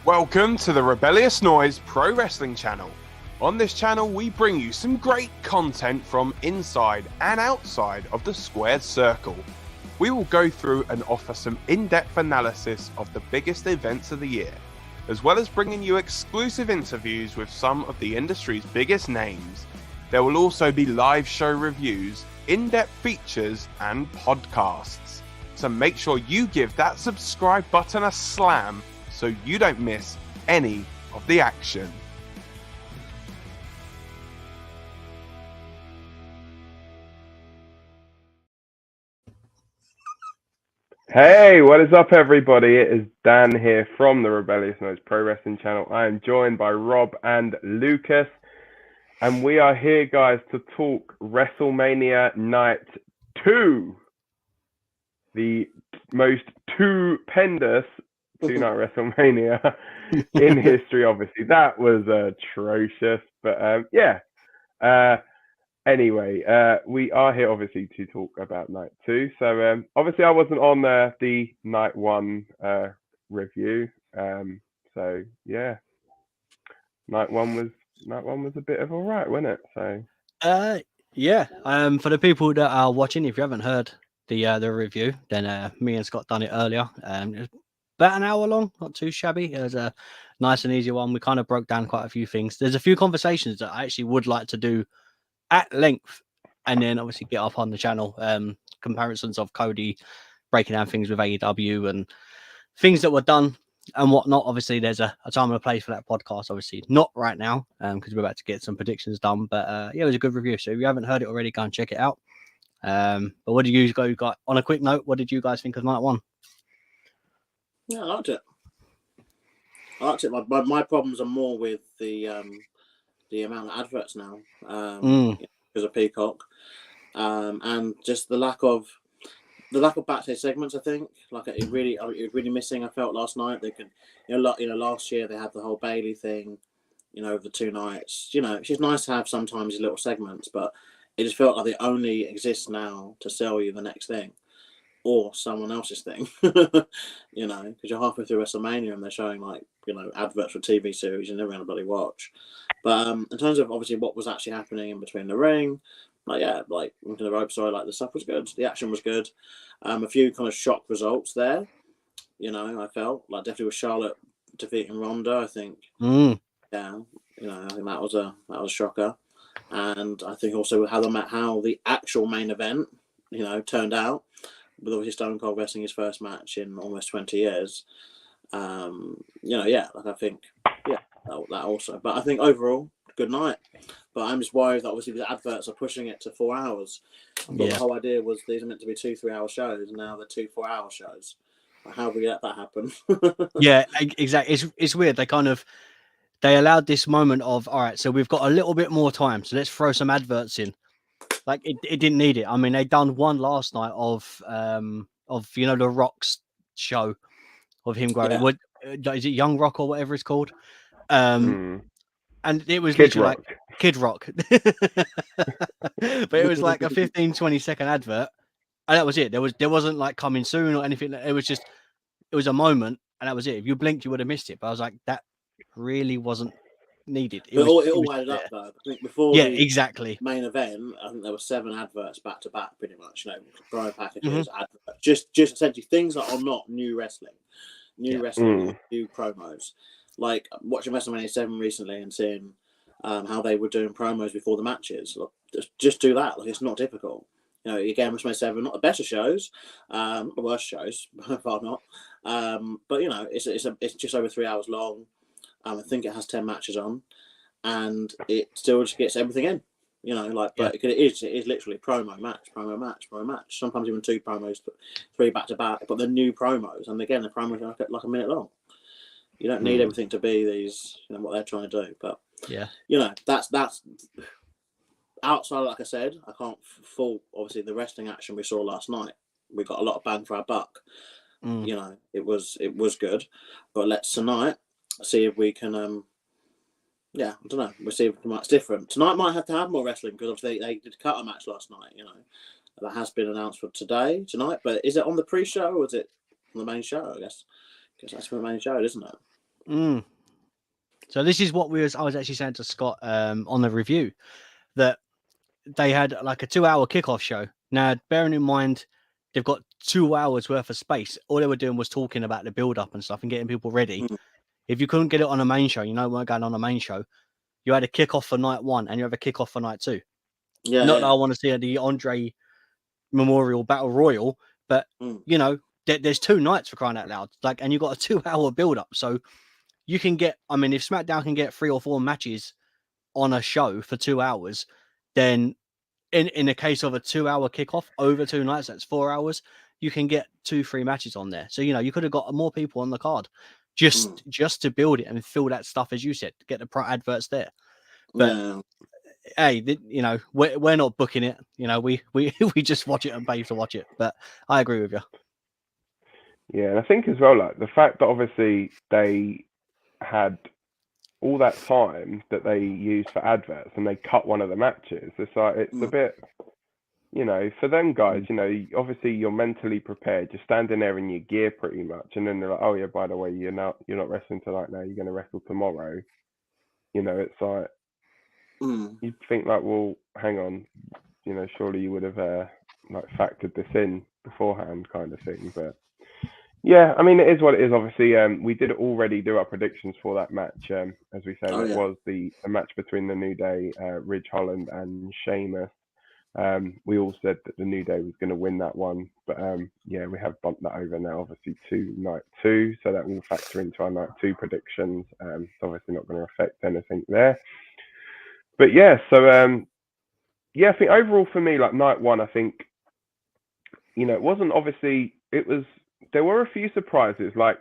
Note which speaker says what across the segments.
Speaker 1: Welcome to the Rebellious Noise Pro Wrestling channel. On this channel, we bring you some great content from inside and outside of the squared circle. We will go through and offer some in-depth analysis of the biggest events of the year, as well as bringing you exclusive interviews with some of the industry's biggest names. There will also be live show reviews, in-depth features, and podcasts. So make sure you give that subscribe button a slam so you don't miss any of the action. Hey, what is up, everybody? It is Dan here from the Rebellious Noise Pro Wrestling channel. I am joined by Rob and Lucas, and we are here, guys, to talk WrestleMania Night 2, the most stupendous two-night WrestleMania in history. Obviously, that was atrocious, but anyway, we are here obviously to talk about Night 2. So obviously I wasn't on the Night 1 review. So yeah, Night 1 was a bit of all right, wasn't it? So
Speaker 2: yeah. For the people that are watching, if you haven't heard the review, then me and Scott done it earlier. It was about an hour long, not too shabby. It was a nice and easy one. We kind of broke down quite a few things. There's a few conversations that I actually would like to do at length, and then obviously get up on the channel. Comparisons of Cody breaking down things with AEW and things that were done and whatnot. Obviously, there's a time and a place for that podcast. Obviously, not right now because we're about to get some predictions done. But yeah, it was a good review. So if you haven't heard it already, go and check it out. But what did you got on a quick note? What did you guys think of Night 1?
Speaker 3: Yeah, I liked it. My problems are more with the amount of adverts now because of Peacock, and just the lack of backstage segments. I think it really missing. I felt last night they could, last year they had the whole Bailey thing, over the 2 nights. It's just nice to have sometimes these little segments, but it just felt like they only exist now to sell you the next thing or someone else's thing. Because you're halfway through WrestleMania and they're showing adverts for TV series you're never going to bloody watch. But in terms of obviously what was actually happening in between the ring, into the rope, the stuff was good. The action was good. A few kind of shock results there. I felt definitely with Charlotte defeating Ronda. I think, I think that was a shocker. And I think also how the actual main event, turned out. With obviously Stone Cold wrestling his first match in almost 20 years. I think, that also. But I think overall, good night. But I'm just worried that obviously the adverts are pushing it to 4 hours. But the whole idea was these are meant to be 2 3-hour shows, and now they're 2 4-hour shows. How do we let that happen?
Speaker 2: Yeah, exactly. It's weird. They allowed this moment of, all right, so we've got a little bit more time, so let's throw some adverts in. It didn't need it. I mean, they done one last night of the Rock's show of him growing. What is it, Young Rock or whatever it's called? And it was literally Kid Rock. But it was like a 15-20 second advert, and that was it. There wasn't coming soon or anything. It was a moment, and that was it. If you blinked, you would have missed it. But I was like, that really wasn't needed.
Speaker 3: It all added up though. I think before
Speaker 2: exactly
Speaker 3: main event, I think there were 7 adverts back to back, pretty much. Promo packages, adverts, just essentially things that are not new wrestling, new promos. Like watching WrestleMania 7 recently and seeing how they were doing promos before the matches. Just do that. It's not difficult. Again, WrestleMania 7, not the better shows, the worst shows, far not. But it's just over 3 hours long. I think it has 10 matches on, and it still just gets everything in. But it is literally promo match. Sometimes even 2 promos, 3 back to back. But they're new promos, and again, the promos are like a minute long. You don't need everything to be these, what they're trying to do. But that's outside. Like I said, I can't fault obviously the wrestling action we saw last night. We got a lot of bang for our buck. It was good. But let's tonight see if we can. I don't know. We'll see if it's different. Tonight might have to have more wrestling because obviously they did cut a match last night. That has been announced for tonight. But is it on the pre-show or is it on the main show? I guess that's for the main show, isn't it?
Speaker 2: So this is what I was actually saying to Scott on the review, that they had like a 2-hour kickoff show. Now, bearing in mind, they've got 2 hours worth of space. All they were doing was talking about the build-up and stuff and getting people ready. If you couldn't get it on a main show, we're going on a main show, you had a kickoff for night 1 and you have a kickoff for night 2. Not that I want to see the Andre Memorial Battle Royal, but, there's 2 nights for crying out loud. Like, and you've got a 2-hour build-up. So you can get, if SmackDown can get 3 or 4 matches on a show for 2 hours, then in the case of a 2-hour kickoff over 2 nights, that's 4 hours, you can get 2-3 matches on there. So, you could have got more people on the card just to build it and fill that stuff, as you said, to get the adverts there. But hey, we're not booking it. We just watch it and pay to watch it. But I agree with you.
Speaker 1: Yeah, and I think as well, like the fact that obviously they had all that time that they used for adverts and they cut one of the matches. It's like, it's a bit, for them guys, obviously you're mentally prepared. You're standing there in your gear pretty much. And then they're like, oh yeah, by the way, you're not wrestling tonight now. You're going to wrestle tomorrow. It's like, you think like, well, hang on, surely you would have like factored this in beforehand kind of thing. But yeah, I mean, it is what it is. Obviously, we did already do our predictions for that match. As we said, it was the match between the New Day, Ridge Holland, and Sheamus. We all said that the New Day was going to win that one, but yeah, we have bumped that over now, obviously, to night 2, so that will factor into our night 2 predictions. It's obviously not going to affect anything there. But yeah, so yeah, I think overall for me, like night 1, I think, it wasn't obviously, there were a few surprises, like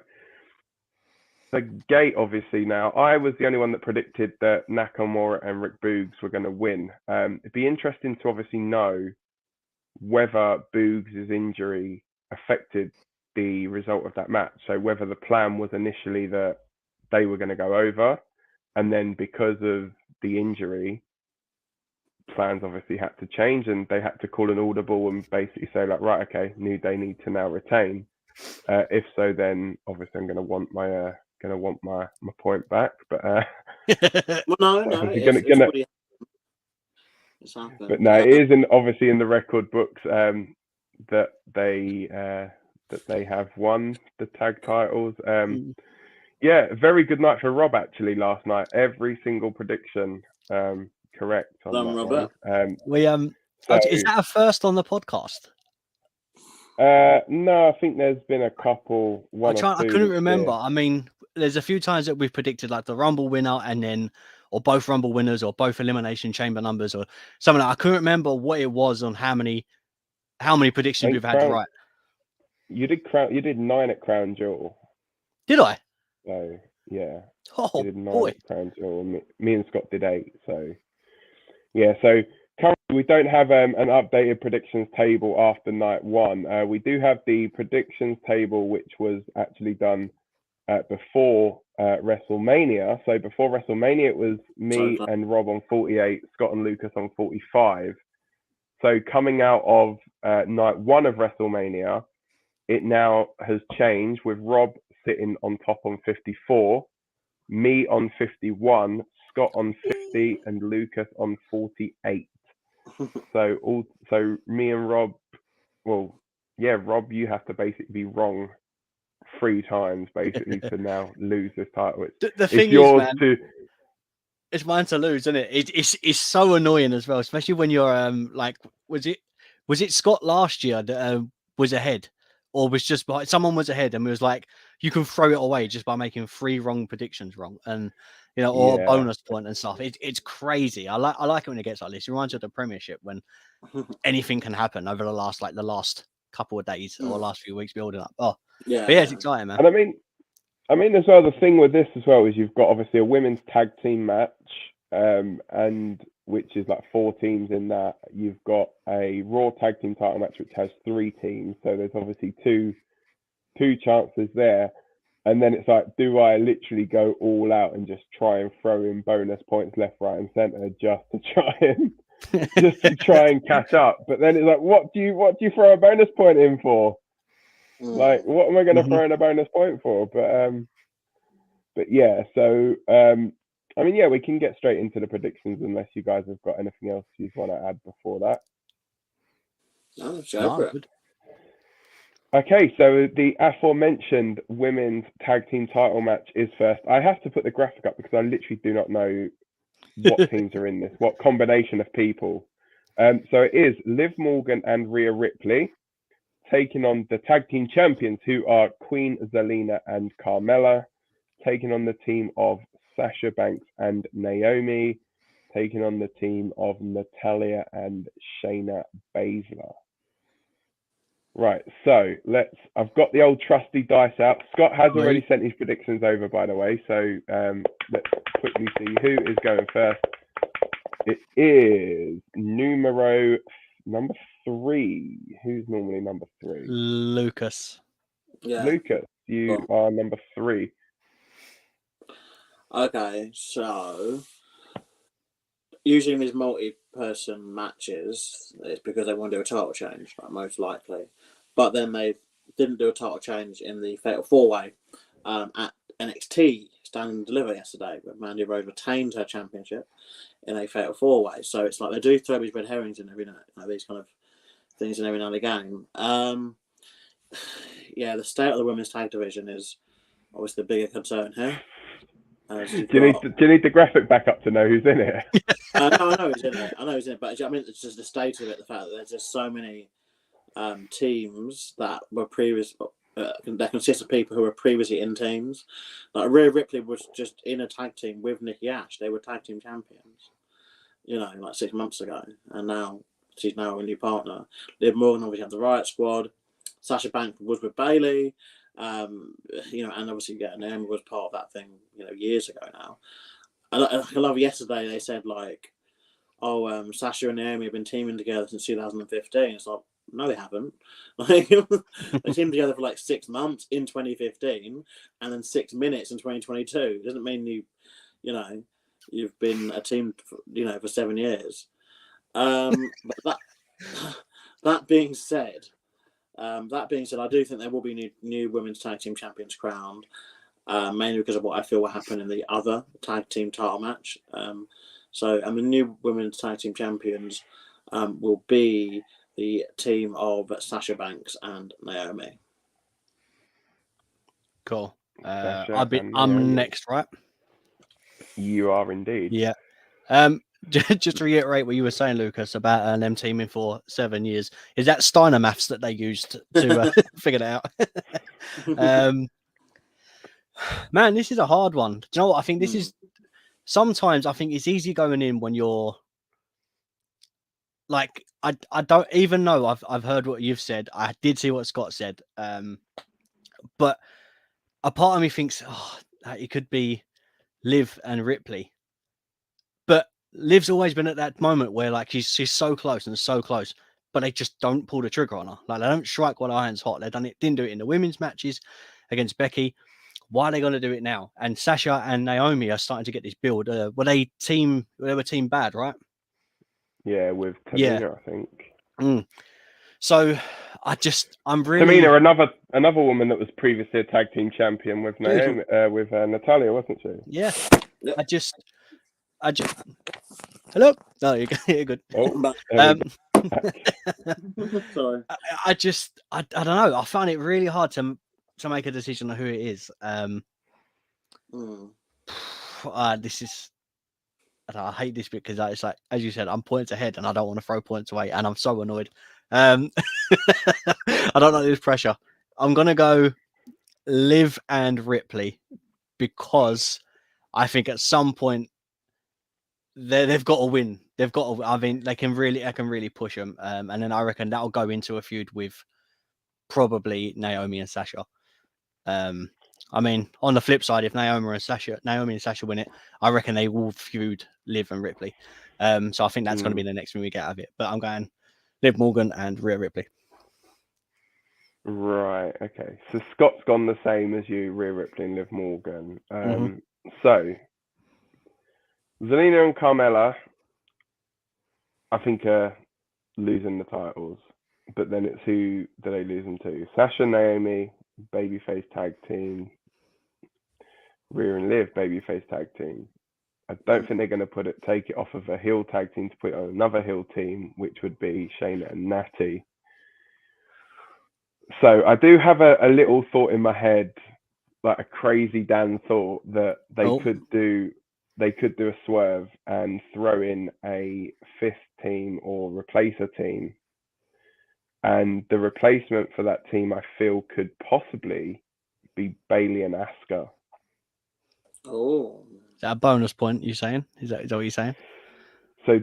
Speaker 1: the gate, obviously. Now, I was the only one that predicted that Nakamura and Rick Boogs were going to win. It'd be interesting to obviously know whether Boogs' injury affected the result of that match. So whether the plan was initially that they were going to go over, and then because of the injury, plans obviously had to change and they had to call an audible and basically say like, right, okay, New Day need to now retain. If so, then obviously I'm going to want my point back. But
Speaker 3: well, no, it's happened.
Speaker 1: But no, it is obviously in the record books that they have won the tag titles. Yeah, very good night for Rob actually last night. Every single prediction correct on that
Speaker 3: Robert.
Speaker 1: One.
Speaker 2: Is that a first on the podcast?
Speaker 1: No, I think there's been a couple.
Speaker 2: I couldn't remember. I mean, there's a few times that we've predicted like the Rumble winner and then, or both Rumble winners, or both Elimination Chamber numbers, or something. I couldn't remember what it was on how many predictions we've had right.
Speaker 1: You did 9 at Crown Jewel.
Speaker 2: Did I?
Speaker 1: So yeah.
Speaker 2: Oh,
Speaker 1: you did 9
Speaker 2: boy.
Speaker 1: At Crown Jewel. Me and Scott did 8. So yeah. So currently we don't have an updated predictions table after night 1. We do have the predictions table, which was actually done before WrestleMania. So before WrestleMania, it was me and Rob on 48, Scott and Lucas on 45. So coming out of night 1 of WrestleMania, it now has changed with Rob sitting on top on 54, me on 51, Scott on 50, and Lucas on 48. So me and Rob, well, yeah, Rob, you have to basically be wrong 3 times basically to now lose this title.
Speaker 2: The thing is, man, it's mine to lose, isn't it? It's so annoying as well, especially when you're like, was it Scott last year that was ahead, or was just behind? Someone was ahead, and it was like you can throw it away just by making 3 wrong predictions wrong, and or a bonus point and stuff. It's crazy. I like it when it gets like this. It reminds me of the Premiership when anything can happen over the last couple of days or last few weeks building up. Oh, yeah, but yeah, it's exciting, man.
Speaker 1: And I mean, as well, the thing with this as well is you've got obviously a women's tag team match, and which is like 4 teams in that. You've got a Raw tag team title match which has 3 teams, so there's obviously two chances there. And then it's like, do I literally go all out and just try and throw in bonus points left, right, and center just to try and catch up? But then it's like, what do you throw a bonus point in for? Like, what am I going to throw in a bonus point for? But But yeah, so I mean, yeah, we can get straight into the predictions unless you guys have got anything else you want to add before that.
Speaker 3: No, go for it.
Speaker 2: Good.
Speaker 1: Okay, so the aforementioned women's tag team title match is first. I have to put the graphic up because I literally do not know what teams are in this, what combination of people. So it is Liv Morgan and Rhea Ripley taking on the tag team champions, who are Queen Zelina and Carmella, taking on the team of Sasha Banks and Naomi, taking on the team of Natalya and Shayna Baszler. Right, so I've got the old trusty dice out. Scott has already sent his predictions over, by the way, so let's quickly see who is going first. It is number 3. Who's normally number 3?
Speaker 2: Lucas.
Speaker 3: Yeah.
Speaker 1: Lucas, you are number 3.
Speaker 3: Okay, so usually in these multi-person matches, it's because they want to do a title change, like, most likely. But then they didn't do a title change in the Fatal 4-Way at NXT Stand and Deliver yesterday, but Mandy Rose retained her championship in a Fatal 4-Way. So it's like they do throw these red herrings in every night, like these kind of things in every now and again. Yeah, the state of the women's tag division is obviously the bigger concern here. Do
Speaker 1: you need the graphic back up to know who's in it?
Speaker 3: No, I know he's in it. But I mean, it's just the state of it. The fact that there's just so many teams that were that consist of people who were previously in teams. Like Rhea Ripley was just in a tag team with Nikki Ash. They were tag team champions, like 6 months ago, and now she's now a new partner. Liv Morgan obviously had the Riot Squad. Sasha Banks was with Bayley. And obviously, Naomi was part of that thing, years ago now. I love yesterday they said Sasha and Naomi have been teaming together since 2015. It's like, no, they haven't. They teamed together for 6 months in 2015, and then 6 minutes in 2022. It doesn't mean you've been a team, for 7 years. But that being said, I do think there will be new women's tag team champions crowned, mainly because of what I feel will happen in the other tag team title match. The new women's tag team champions will be the team of Sasha Banks and Naomi.
Speaker 2: Cool. I'm next, right?
Speaker 1: You are indeed.
Speaker 2: Yeah. Just to reiterate what you were saying, Lucas, about them teaming for 7 years. Is that Steiner maths that they used to figure that out? Man, this is a hard one. Do you know what? I think this is sometimes I think it's easy going in when you're like, I don't even know. I've heard what you've said. I did see what Scott said. But a part of me thinks, it could be Liv and Ripley. But Liv's always been at that moment where she's so close, but they just don't pull the trigger on her. They don't strike while iron's hot. Didn't do it in the women's matches against Becky. Why are they going to do it now? And Sasha and Naomi are starting to get this build. They were team bad, right?
Speaker 1: Yeah, with Tamina, I think.
Speaker 2: So I'm really
Speaker 1: Tamina, another woman that was previously a tag team champion with Naomi, with Natalya, wasn't she?
Speaker 2: Yeah. I just. Hello. No, you're good.
Speaker 1: Oh,
Speaker 3: sorry.
Speaker 2: I don't know. I find it really hard to make a decision on who it is. This is. I hate this because it's like, as you said, I'm points ahead and I don't want to throw points away, and I'm so annoyed. I don't like this pressure. I'm gonna go Liv and Ripley because I think at some point they've got to win. They've got to. I mean, I can really push them, and then I reckon that'll go into a feud with probably Naomi and Sasha. I mean, on the flip side, if Naomi and Sasha win it, I reckon they will feud Liv and Ripley. So I think that's going to be the next thing we get out of it. But I'm going Liv Morgan and Rhea Ripley.
Speaker 1: Right. Okay. So Scott's gone the same as you, Rhea Ripley and Liv Morgan. So Zelina and Carmella, I think, are losing the titles. But then it's who do they lose them to? Sasha, Naomi, babyface tag team. Rhea and Liv babyface tag team. I don't think they're going to take it off of a heel tag team to put it on another heel team, which would be Shayna and Natty. So I do have a little thought in my head, like a crazy Dan thought, that they could do a swerve and throw in a fifth team or replace a team. And the replacement for that team, I feel, could possibly be Bayley and Asuka.
Speaker 3: Oh.
Speaker 2: Is that a bonus point, you saying? Is that what you're saying?
Speaker 1: So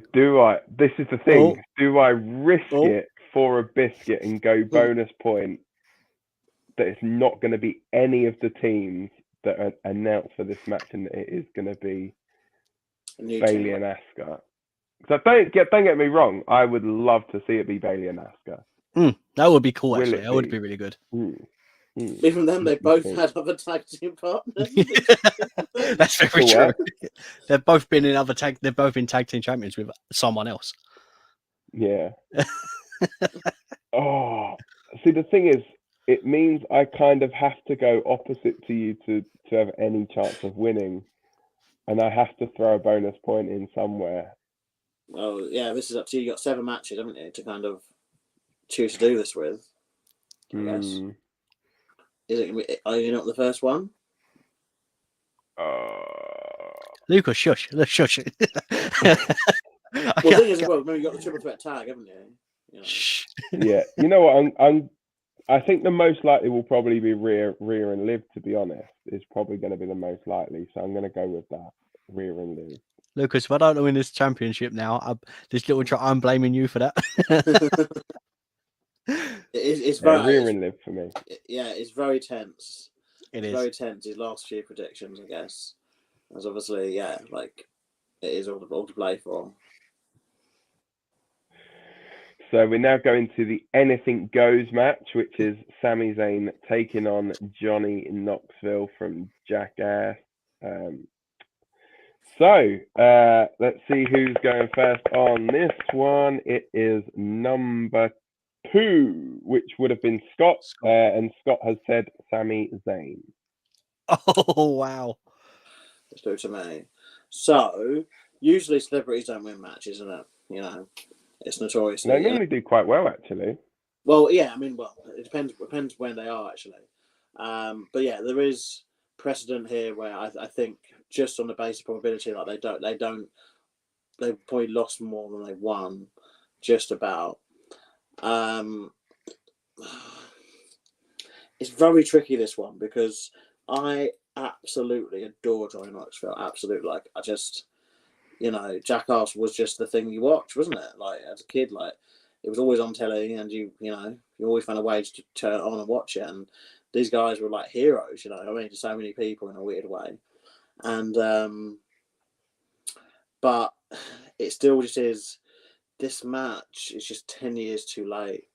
Speaker 1: this is the thing, do I risk it for a biscuit and go bonus point that it's not going to be any of the teams that are announced for this match, and it is going to be Bayley and Asuka? So don't get me wrong, I would love to see it be Bayley and Asuka.
Speaker 2: That would be cool, actually. That would be really good.
Speaker 3: Even then, they both had other tag team partners.
Speaker 2: That's very true. They've both been tag team champions with someone else.
Speaker 1: Yeah. See, the thing is, it means I kind of have to go opposite to you to have any chance of winning, and I have to throw a bonus point in somewhere.
Speaker 3: Well, yeah, this is up to you. You got 7 matches, haven't you, to kind of choose to do this with? I guess. Is it? Are you not the first one?
Speaker 2: Lucas, shush. Let's shush.
Speaker 3: Well, the thing is, remember you got the triple threat tag, haven't you?
Speaker 2: Shh.
Speaker 1: Yeah, you know what? I think the most likely will probably be Rhea and Liv. To be honest, is probably going to be the most likely. So I'm going to go with that, Rhea and Liv.
Speaker 2: Lucas, if I don't win this championship now, I'm blaming you for that.
Speaker 3: It's very
Speaker 1: Rhea and Liv for me.
Speaker 3: Yeah, it's very tense.
Speaker 2: It's
Speaker 3: very tense. His last few predictions, I guess, as obviously, like it is all to play for.
Speaker 1: So we're now going to the Anything Goes match, which is Sami Zayn taking on Johnny Knoxville from Jackass. So let's see who's going first on this one. It is number 2, which would have been Scott, and Scott has said Sami Zayn.
Speaker 2: Oh, wow.
Speaker 3: Let's do it to me. So, usually celebrities don't win matches, isn't it? You know, it's notorious.
Speaker 1: They normally do quite well, actually.
Speaker 3: Well, yeah, I mean, it depends when they are, actually. But yeah, there is precedent here where I think just on the basic probability, like they've probably lost more than they've won, just about. It's very tricky, this one, because I absolutely adore Johnny Knoxville. Absolutely, like I just, Jackass was just the thing you watched, wasn't it? Like as a kid, like it was always on telly, and you always found a way to turn it on and watch it. And these guys were like heroes, I mean, to so many people in a weird way. And but it still just is. This match is just 10 years too late.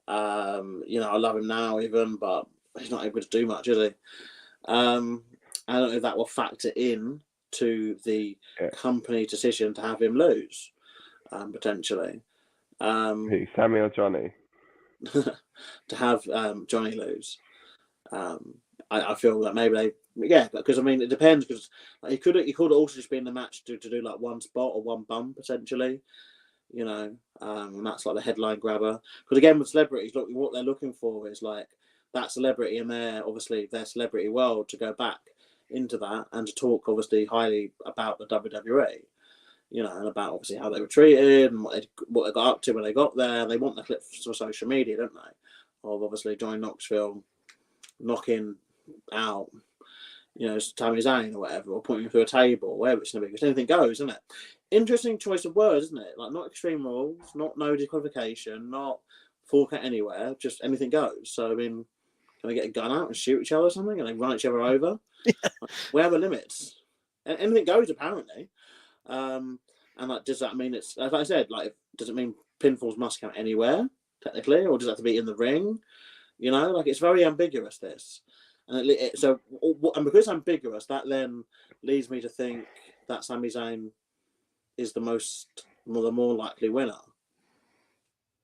Speaker 3: I love him now even, but he's not able to do much, is he? I don't know if that will factor in to the company decision to have him lose, potentially.
Speaker 1: Who, Sammy or Johnny?
Speaker 3: To have Johnny lose. I feel that maybe because I mean it depends, because he could also just be in the match to do like one spot or one bump potentially. And that's like the headline grabber. Because again, with celebrities, look, what they're looking for is like that celebrity in their celebrity world to go back into that and to talk obviously highly about the WWE, and about obviously how they were treated and what they got up to when they got there. They want the clips for social media, don't they? Of obviously Johnny Knoxville knocking out, Sami Zayn or whatever, or putting him through a table, or whatever it's going to be. Because anything goes, isn't it? Interesting choice of words, isn't it? Like not extreme rules, not no disqualification, not fork out anywhere, just anything goes. So I mean, can they get a gun out and shoot each other or something, and they run each other over? Where are the limits? Anything goes apparently. And like, does that mean it's, as I said, like, does it mean pinfalls must count anywhere technically, or does it have to be in the ring? Like it's very ambiguous, this. And and because it's ambiguous, that then leads me to think that Sami Zayn is the more likely winner.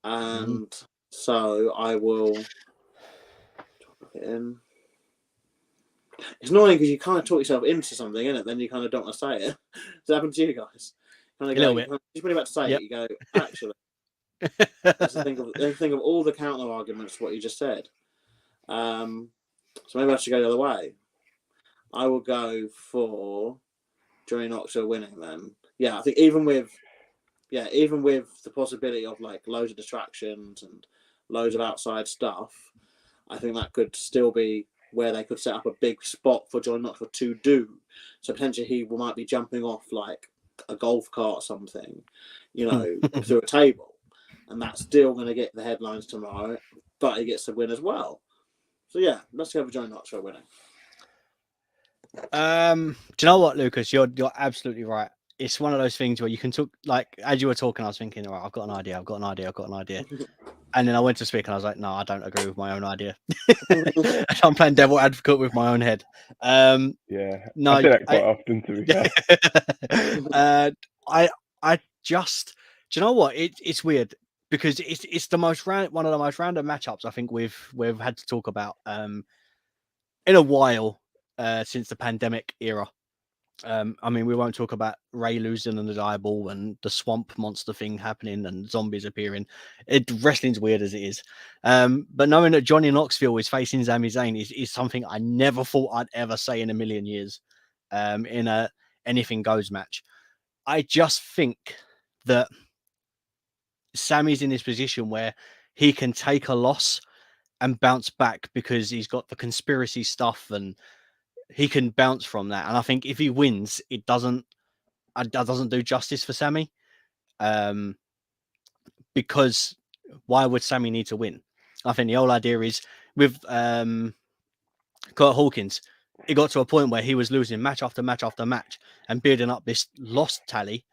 Speaker 3: And so I will put it in. it's annoying because you kind of talk yourself into something, isn't it? Then you kind of don't want to say it. Does that happen to you guys? Kind of
Speaker 2: A little bit.
Speaker 3: Just when you're about to say it, you go, actually. That's the thing of all the counter arguments to what you just said. So maybe I should go the other way. I will go for Johnny Knoxville winning then. Yeah, I think even with the possibility of like loads of distractions and loads of outside stuff, I think that could still be where they could set up a big spot for Johnny Knoxville to do. So potentially he might be jumping off like a golf cart or something, through a table. And that's still going to get the headlines tomorrow, but he gets to win as well. So yeah, let's go for Johnny Knoxville winning.
Speaker 2: Do you know what, Lucas? You're absolutely right. It's one of those things where you can talk, like, as you were talking, I was thinking, all right, I've got an idea. And then I went to speak and I was like, no, I don't agree with my own idea. I'm playing devil advocate with my own head.
Speaker 1: No, I say that quite often, to be
Speaker 2: fair. I just, do you know what? It's weird because it's the one of the most random matchups I think we've had to talk about in a while since the pandemic era. I mean, we won't talk about Ray losing and the eyeball and the swamp monster thing happening and zombies appearing. Wrestling's weird as it is. But knowing that Johnny Knoxville is facing Sami Zayn is something I never thought I'd ever say in a million years in a anything goes match. I just think that Sami's in this position where he can take a loss and bounce back because he's got the conspiracy stuff and he can bounce from that. And I think if he wins, it doesn't do justice for Sami. Because why would Sami need to win? I think the whole idea is with Kurt Hawkins, it got to a point where he was losing match after match after match and building up this loss tally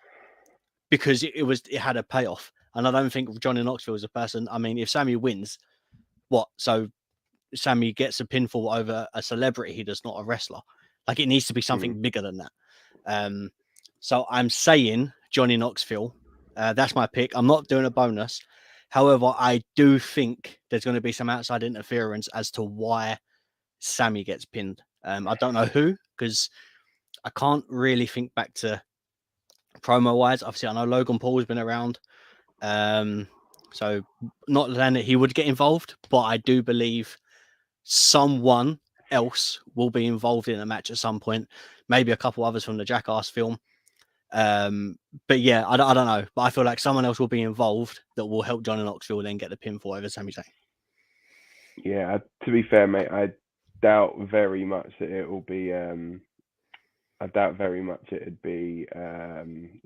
Speaker 2: because it had a payoff. And I don't think Johnny Knoxville is a person. I mean, if Sami wins, what? So Sami gets a pinfall over a celebrity that's not a wrestler. Like, it needs to be something bigger than that. So I'm saying Johnny Knoxville. That's my pick. I'm not doing a bonus. However, I do think there's going to be some outside interference as to why Sami gets pinned. I don't know who, because I can't really think back to promo-wise. Obviously, I know Logan Paul has been around. So not then that he would get involved, but I do believe someone else will be involved in a match at some point. Maybe a couple others from the Jackass film. But yeah, I don't know. But I feel like someone else will be involved that will help Johnny Knoxville then get the pinfall over Sami Zayn.
Speaker 1: Yeah, to be fair, mate, I doubt very much that it will be. I doubt very much it'd be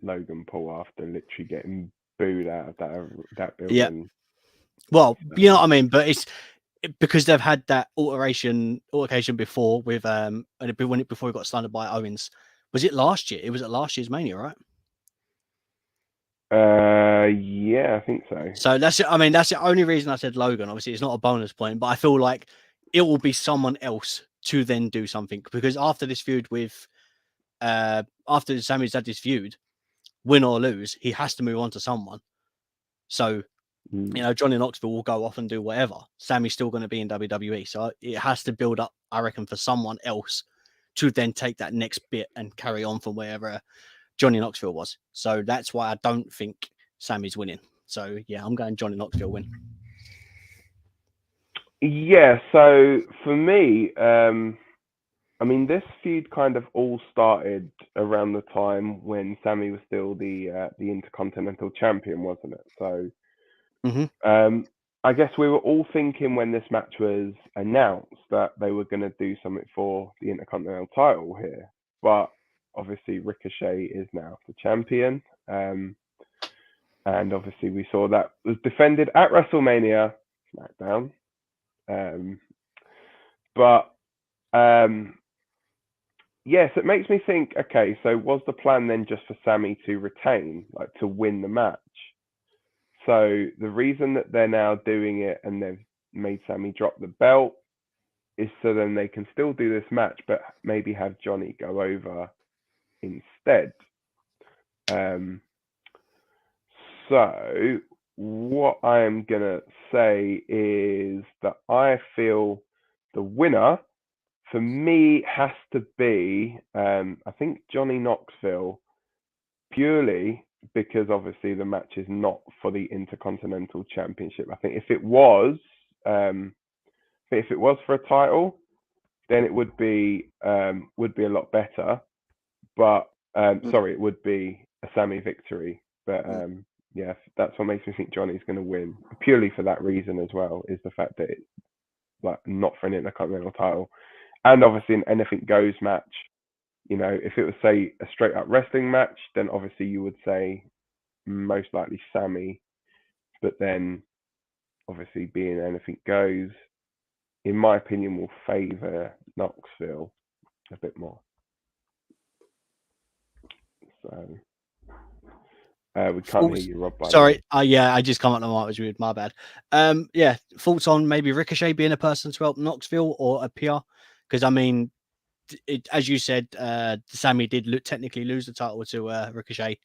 Speaker 1: Logan Paul after literally getting booed out of that building.
Speaker 2: Yeah. Well, you know what I mean, but it's because they've had that altercation before with before he got stunned by Owens. Was it last year? It was at last year's Mania, right?
Speaker 1: Yeah, I think so.
Speaker 2: So that's it. I mean, that's the only reason I said Logan. Obviously, it's not a bonus point, but I feel like it will be someone else to then do something because after this feud with, after Sami's had this feud, win or lose, he has to move on to someone. So, Johnny Knoxville will go off and do whatever. Sami's still going to be in WWE, so it has to build up, I reckon, for someone else to then take that next bit and carry on from wherever Johnny Knoxville was. So that's why I don't think Sami's winning. So yeah, I'm going Johnny Knoxville win.
Speaker 1: Yeah, so for me, I mean, this feud kind of all started around the time when Sami was still the Intercontinental Champion, wasn't it? So I guess we were all thinking when this match was announced that they were going to do something for the Intercontinental title here. But obviously Ricochet is now the champion. And obviously we saw that was defended at WrestleMania, SmackDown. Yes, it makes me think, okay, so was the plan then just for Sami to retain, like to win the match? So the reason that they're now doing it and they've made Sami drop the belt is so then they can still do this match, but maybe have Johnny go over instead. So what I am going to say is that I feel the winner for me, it has to be, I think Johnny Knoxville, purely because obviously the match is not for the Intercontinental Championship. I think if it was for a title, then it would be a lot better. But sorry, it would be a Sami victory. But yeah, that's what makes me think Johnny's going to win, purely for that reason as well, is the fact that it's like not for an Intercontinental title. And obviously an anything goes match. You know, if it was, say, a straight up wrestling match, then obviously you would say most likely Sami. But then obviously being anything goes, in my opinion, will favour Knoxville a bit more. So we can't hear you, Rob.
Speaker 2: Sorry, yeah, I just come up the mic, was weird. My bad. Yeah, thoughts on maybe Ricochet being a person to help Knoxville or a PR? Because I mean, as you said, Sami did technically lose the title to Ricochet.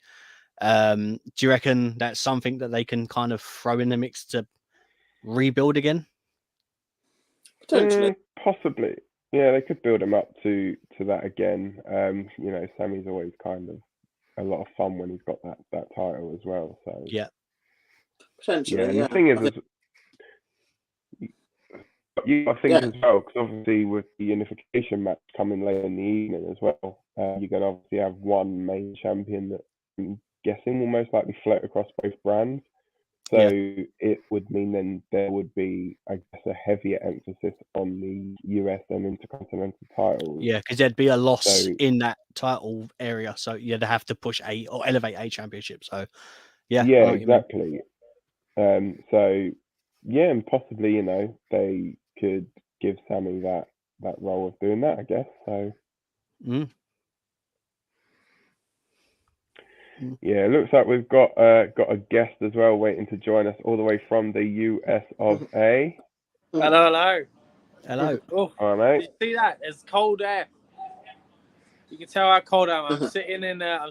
Speaker 2: Do you reckon that's something that they can kind of throw in the mix to rebuild again?
Speaker 3: Potentially.
Speaker 1: Possibly. Yeah, they could build him up to that again. You know, Sami's always kind of a lot of fun when he's got that title as well. So
Speaker 2: yeah,
Speaker 3: potentially.
Speaker 1: Yeah, and
Speaker 3: yeah.
Speaker 1: the thing is, you got things as well, because obviously with the unification match coming later in the evening as well, you're going to obviously have one main champion that I'm guessing will most likely float across both brands. So it would mean then there would be, I guess, a heavier emphasis on the US and Intercontinental titles.
Speaker 2: Yeah, because there'd be a loss in that title area, so you'd have to push or elevate a championship. So yeah,
Speaker 1: exactly. So yeah, and possibly, you know, they could give Sami that role of doing that, I guess. So yeah, it looks like we've got a guest as well waiting to join us all the way from the US of A.
Speaker 4: Hello.
Speaker 1: Oh, all right, mate.
Speaker 4: Did you see that? It's cold air. You can tell how cold I am. I'm sitting in a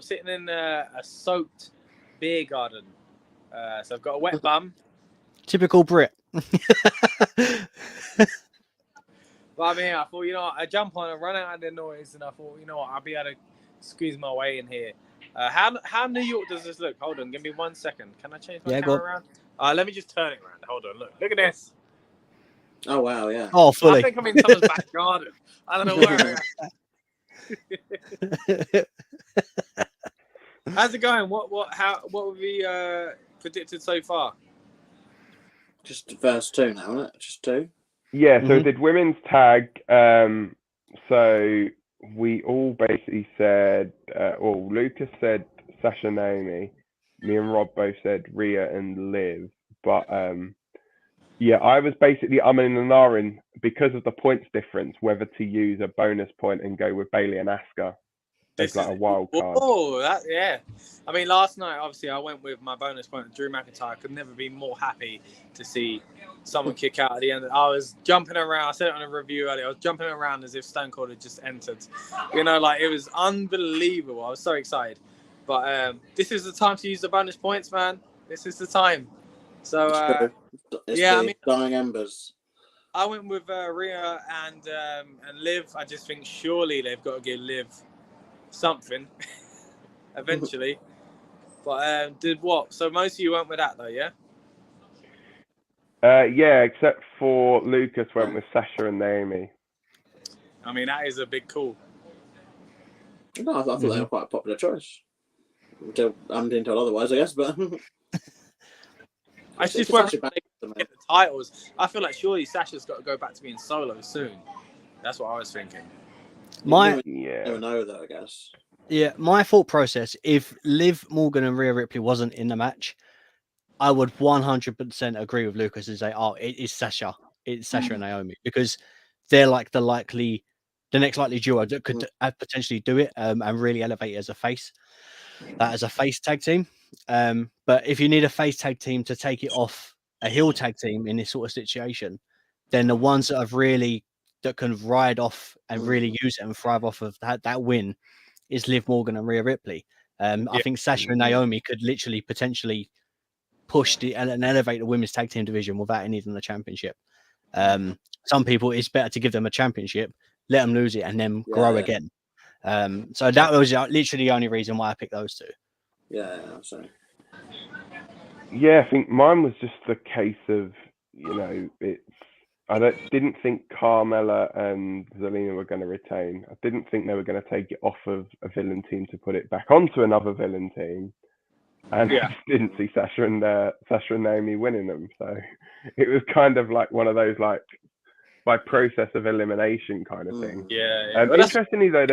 Speaker 4: soaked beer garden. So I've got a wet bum.
Speaker 2: Typical Brit.
Speaker 4: But I mean, I thought, you know what, I jump on and run out of the noise, and I thought, you know what, I'll be able to squeeze my way in here. How New York does this look? Hold on, give me 1 second. Can I change my camera around? Let me just turn it around. Hold on, look at this.
Speaker 3: Oh wow, yeah.
Speaker 2: Oh, fully.
Speaker 4: I think I'm in someone's back garden. I don't know where I am. How's it going? What have we predicted so far?
Speaker 3: Just verse 2 now, isn't it? Just 2.
Speaker 1: Yeah, so we did women's tag. So we all basically said, Lucas said Sasha, Naomi. Me and Rob both said Rhea and Liv. But yeah, I was basically umming and ahhing because of the points difference, whether to use a bonus point and go with Bayley and Asuka. It's like a wild card.
Speaker 4: Yeah. I mean, last night, obviously, I went with my bonus point, Drew McIntyre. I could never be more happy to see someone kick out at the end. I was jumping around. I said it on a review earlier. I was jumping around as if Stone Cold had just entered. You know, like, it was unbelievable. I was so excited. But this is the time to use the bonus points, man. This is the time. So,
Speaker 3: yeah, I mean, dying embers.
Speaker 4: I went with Rhea and Liv. I just think surely they've got to give Liv something eventually. But did what? So most of you went with that though, yeah?
Speaker 1: Yeah, except for Lucas went with Sasha and Naomi.
Speaker 4: I mean, that is a big call.
Speaker 3: No, I thought they were quite a popular choice. I'm being told otherwise, I guess, but
Speaker 4: I just want to get the titles. I feel like surely Sasha's got to go back to being solo soon. That's what I was thinking.
Speaker 3: Never know though, I guess.
Speaker 2: Yeah, my thought process, if Liv Morgan and Rhea Ripley wasn't in the match, I would 100% agree with Lucas and say, it is Sasha. It's Sasha and Naomi, because they're like the next likely duo that could potentially do it and really elevate it as a face tag team. But if you need a face tag team to take it off a heel tag team in this sort of situation, then the ones that can ride off and really use it and thrive off of that win is Liv Morgan and Rhea Ripley. I think Sasha and Naomi could literally potentially push and elevate the women's tag team division without needing the championship. Some people, it's better to give them a championship let them lose it, and then grow again. So that was literally the only reason why I picked those two.
Speaker 3: Yeah, so.
Speaker 1: Yeah, I think mine was just the case of, I didn't think Carmella and Zelina were going to retain. I didn't think they were going to take it off of a villain team to put it back onto another villain team. And I just didn't see Sasha and Naomi winning them. So it was kind of like one of those, like, by process of elimination kind of thing.
Speaker 4: Yeah.
Speaker 1: Interestingly, though,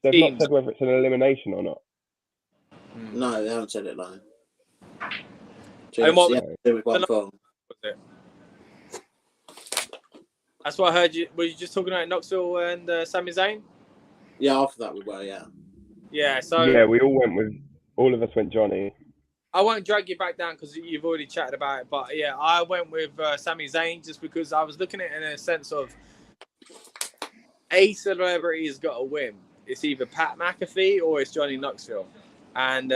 Speaker 1: they've not said whether it's an elimination or not.
Speaker 3: No, they haven't said it, like.
Speaker 4: And what
Speaker 3: with one phone.
Speaker 4: That's what I heard. Were you just talking about Knoxville and Sami Zayn?
Speaker 3: Yeah, after that we were, yeah.
Speaker 4: Yeah, so...
Speaker 1: Yeah, all of us went Johnny.
Speaker 4: I won't drag you back down because you've already chatted about it, but yeah, I went with Sami Zayn just because I was looking at it in a sense of a celebrity has got to win. It's either Pat McAfee or it's Johnny Knoxville. And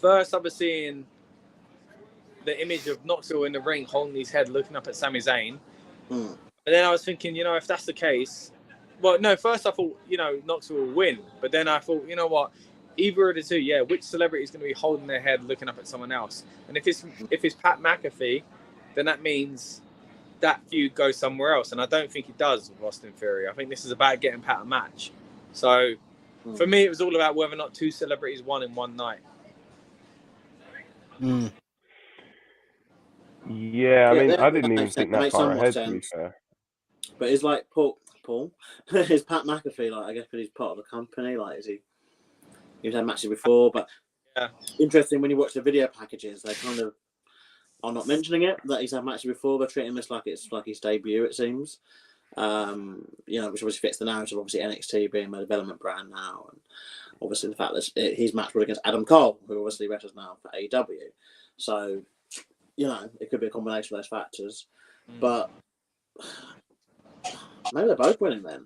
Speaker 4: first I was seeing the image of Knoxville in the ring holding his head looking up at Sami Zayn. And then I was thinking, if that's the case, well, no, first I thought, Knoxville will win. But then I thought, you know what? Either of the two, which celebrity is going to be holding their head looking up at someone else? And if it's Pat McAfee, then that means that feud goes somewhere else. And I don't think it does with Austin Theory. I think this is about getting Pat a match. So for me, it was all about whether or not two celebrities won in one night.
Speaker 1: Yeah, I mean, I didn't even think that far ahead, to be fair.
Speaker 3: But it's like Paul. Is Pat McAfee, like, I guess, because he's part of the company, like, he's had matches before, but interesting when you watch the video packages, they kind of are not mentioning it, that he's had matches before. They're treating this like it's like his debut, it seems. Which obviously fits the narrative, obviously NXT being my development brand now, and obviously the fact that his match was against Adam Cole, who obviously wrestles now for AEW. So, it could be a combination of those factors. But maybe they're both winning then.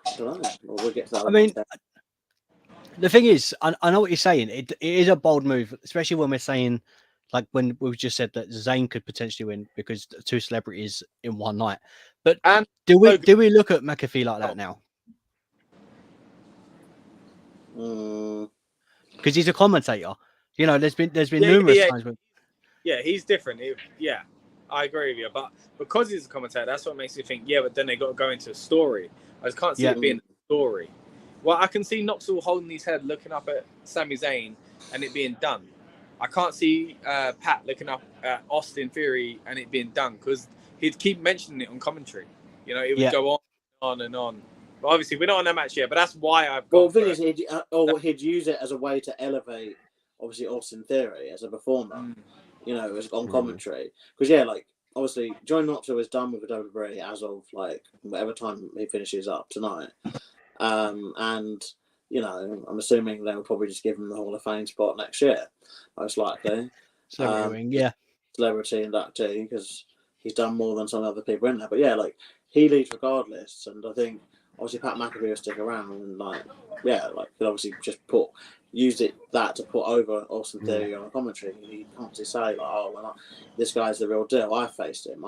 Speaker 3: I don't know. We'll get to that.
Speaker 2: I mean, the thing is, I know what you're saying. It is a bold move, especially when we're saying, like, when we've just said that Zayn could potentially win because two celebrities in one night. But do we look at McAfee like that now? Because he's a commentator. There's been numerous times when...
Speaker 4: Yeah, he's different. I agree with you. But because he's a commentator, that's what makes you think, but then they got to go into a story. I just can't see it being a story. Well, I can see Knoxville holding his head, looking up at Sami Zayn, and it being done. I can't see Pat looking up at Austin Theory and it being done because he'd keep mentioning it on commentary. It would go on and on. But obviously, we're not on that match yet, but that's why I've got...
Speaker 3: Well, the thing is, he'd use it as a way to elevate, obviously, Austin Theory as a performer, as on commentary. Because, obviously, Johnny Knoxville is done with the WWE as of, whatever time he finishes up tonight. And, I'm assuming they'll probably just give him the Hall of Fame spot next year, most likely.
Speaker 2: Celebrity
Speaker 3: inductee, because he's done more than some other people in there. But he leads regardless, and I think obviously Pat McAfee will stick around and could obviously just use that to put over Austin Theory on a commentary. You can't just say this guy's the real deal. I faced him.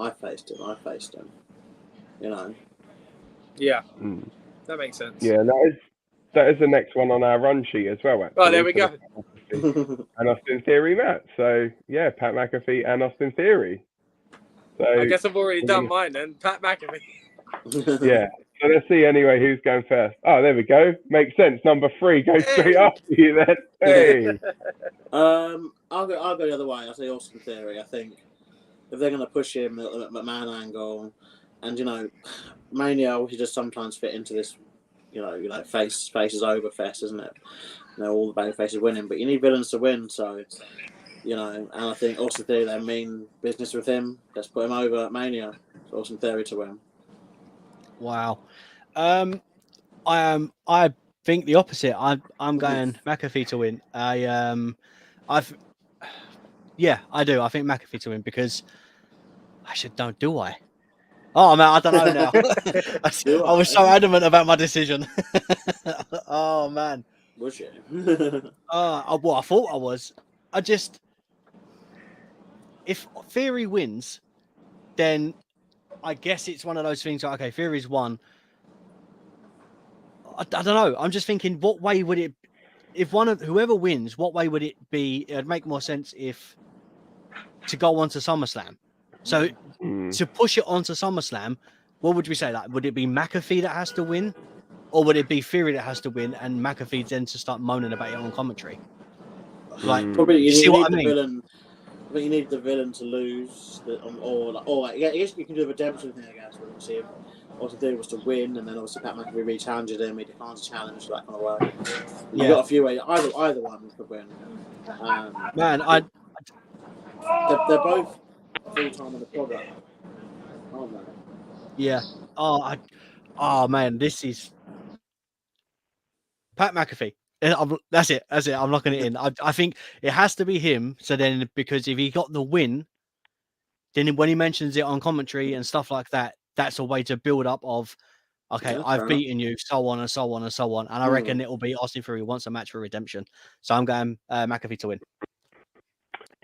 Speaker 4: Yeah, that makes sense.
Speaker 1: Yeah, that is the next one on our run sheet as well. Actually.
Speaker 4: Oh, there we go.
Speaker 1: An Austin Theory match. So yeah, Pat McAfee and Austin Theory. So
Speaker 4: I guess I've already done mine then. Pat McAfee.
Speaker 1: Yeah. So let's see anyway who's going first. Oh, there we go. Makes sense. Number 3 goes straight after you then. Hey.
Speaker 3: I'll go the other way. I'll say Austin Theory. I think if they're going to push him at the McMahon angle, and Mania, he just sometimes fit into this, faces over fest, isn't it? All the baby faces winning, but you need villains to win. So, and I think Austin Theory, they mean business with him. Let's put him over at Mania. So Austin Theory to win.
Speaker 2: Wow. I think the opposite. I'm going McAfee to win. I do. I think McAfee to win because do I? Oh man, I don't know now. I was so adamant about my decision. Oh man.
Speaker 3: Was you?
Speaker 2: I thought I was. If Theory wins, then I guess it's one of those things like, okay, Theory's won. I don't know. I'm just thinking, what way would it, if whoever wins, what way would it be? It'd make more sense if to go on to SummerSlam. So to push it onto SummerSlam, what would we say? Like, would it be McAfee that has to win, or would it be Theory that has to win and McAfee then to start moaning about it on commentary? Like,
Speaker 3: probably you
Speaker 2: see
Speaker 3: need
Speaker 2: what I
Speaker 3: the
Speaker 2: mean?
Speaker 3: villain. I think you need the villain to lose, or I guess you can do a redemption thing. I guess, where you see if Austin Theory was to win, and then obviously Pat McAfee re-challenges him, he declines a challenge, that kind of way. You've got a few ways. Either one could win.
Speaker 2: Man,
Speaker 3: they're both full time on the product, aren't they?
Speaker 2: Yeah. Oh man, this is Pat McAfee. That's it. I'm locking it in. I think it has to be him. So then, because if he got the win, then when he mentions it on commentary and stuff like that, that's a way to build up of, okay, I've beaten you, so on and so on and so on. And I reckon it will be Austin Theory wants a match for redemption. So I'm going McAfee to win.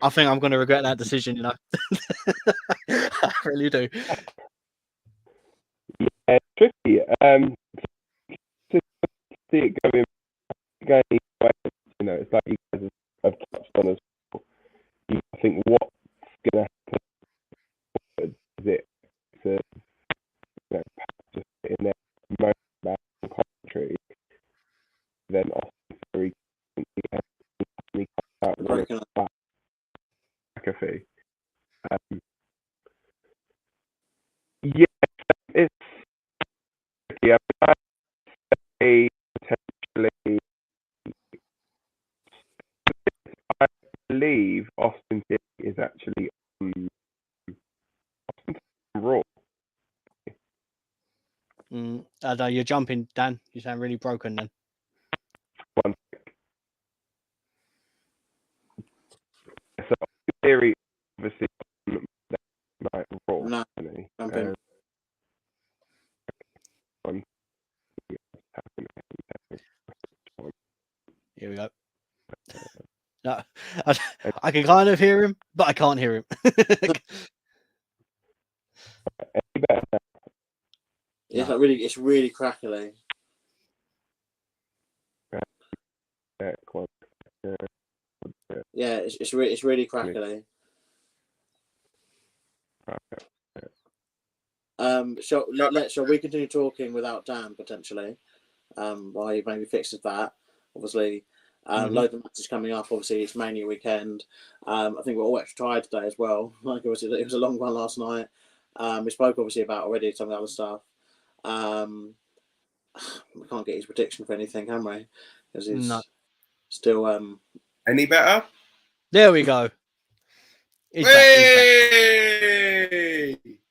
Speaker 2: I think I'm going to regret that decision, you know. I really do.
Speaker 5: Yeah, it's tricky. To see it going either way, you know, it's like you guys have touched on as well. I think what's going to happen is it to, just in there moment about commentary, then Austin Theory comes out with McAfee. Yeah, it's tricky. I potentially, I believe Austin Theory is actually on Raw.
Speaker 2: No, you're jumping, Dan. You sound really broken then.
Speaker 5: One sec. So Theory obviously on Raw.
Speaker 3: No,
Speaker 2: Here we go. No, I can kind of hear him, but I can't hear him.
Speaker 3: It's like it's really crackly. Yeah, it's really crackly. Shall we continue talking without Dan potentially? While he maybe fixes that. Obviously, loads of matches coming up. Obviously, it's Mania weekend. I think we're all extra tired today as well. Like it was a long one last night. We spoke obviously about already some of the other stuff. We can't get his prediction for anything, can we? Because he's still
Speaker 1: Any better?
Speaker 2: There we go.
Speaker 1: He's
Speaker 2: back.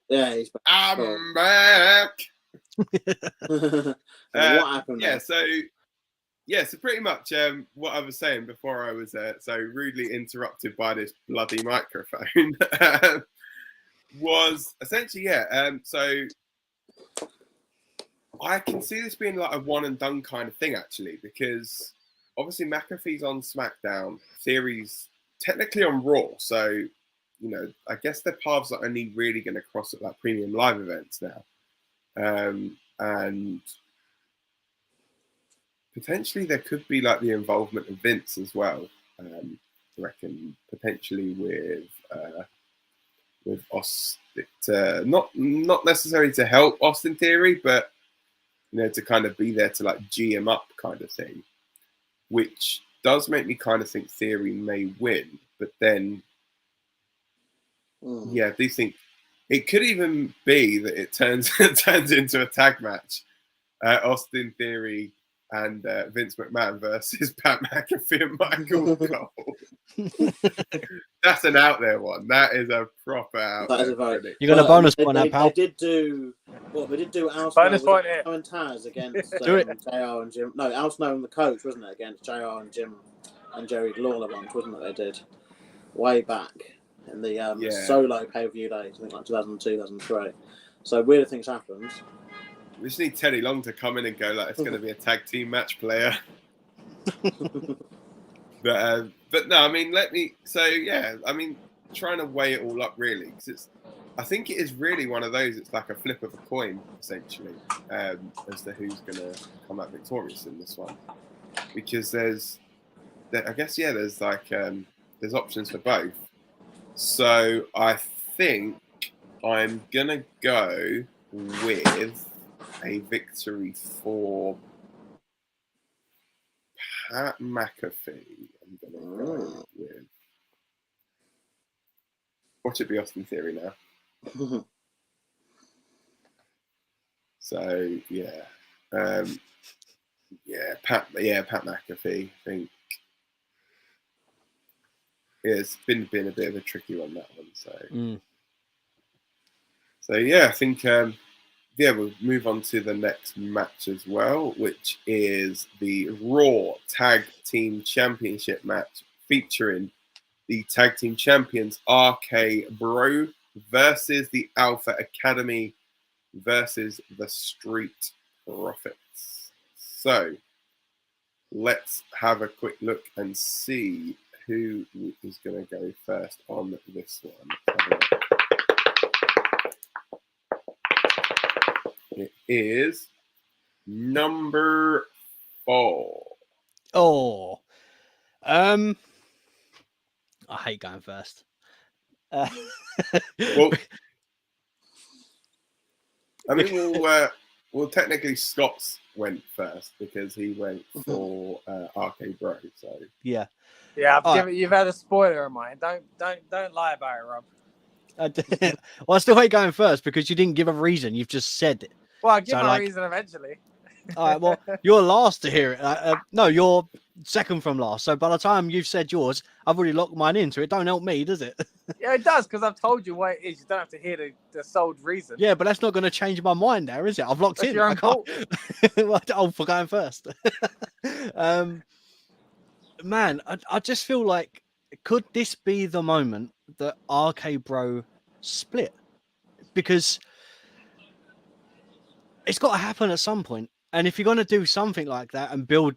Speaker 3: Yeah, he's back.
Speaker 1: I'm back.
Speaker 3: What happened?
Speaker 1: Yeah, so pretty much what I was saying before I was so rudely interrupted by this bloody microphone was essentially so I can see this being like a one and done kind of thing actually, because obviously McAfee's on SmackDown, Theory's technically on Raw, so you know I guess their paths are only really going to cross at like premium live events now, and potentially there could be like the involvement of Vince as well. I reckon potentially with Austin, not necessarily to help Austin Theory, but you know to kind of be there to like G him up kind of thing, which does make me kind of think Theory may win. But then, I do think it could even be that it turns into a tag match, Austin Theory and Vince McMahon versus Pat McAfee and Michael Cole. That's an out there one. That is a proper out there.
Speaker 2: You got a bonus point now, pal.
Speaker 3: They did do Al
Speaker 4: bonus point here.
Speaker 3: And Taz against
Speaker 2: Do it.
Speaker 3: JR and Jim. No, Al Snow and the coach, wasn't it? Against JR and Jim and Jerry Lawler once, wasn't it? They did way back in the solo pay-per-view days. I think like 2002, 2003. So weird things happened.
Speaker 1: We just need Teddy Long to come in and go like it's going to be a tag team match player. But no, I mean, trying to weigh it all up really, because
Speaker 5: I think it is really one of those. It's like a flip of a coin, essentially, as to who's going to come out victorious in this one. Because there's there's options for both. So I think I'm gonna go with a victory for Pat McAfee. I'm gonna go with. Watch it be Austin Theory now. So Pat McAfee. I think it's been a bit of a tricky one, that one. So I think we'll move on to the next match as well, which is the Raw Tag Team Championship match featuring the Tag Team Champions RK Bro versus the Alpha Academy versus the Street Profits. So let's have a quick look and see who is going to go first on this one. It is number 4.
Speaker 2: Oh, I hate going first.
Speaker 5: Well, I mean, well, technically Scott's went first because he went for RK Bro. So
Speaker 2: yeah,
Speaker 4: you've had a spoiler of mine. Don't lie about it, Rob.
Speaker 2: Well, I still hate going first because you didn't give a reason. You've just said it.
Speaker 4: Well, I'll give my reason eventually.
Speaker 2: All right, well, you're last to hear it. No, you're second from last. So by the time you've said yours, I've already locked mine in. So it don't help me, does it?
Speaker 4: Yeah, it does, because I've told you what it is. You don't have to hear the sold reason.
Speaker 2: Yeah, but that's not going to change my mind now, is it? I've locked in.
Speaker 4: Your own fault.
Speaker 2: For going first. Man, I just feel like, could this be the moment that RK Bro split? Because it's got to happen at some point. And if you're going to do something like that and build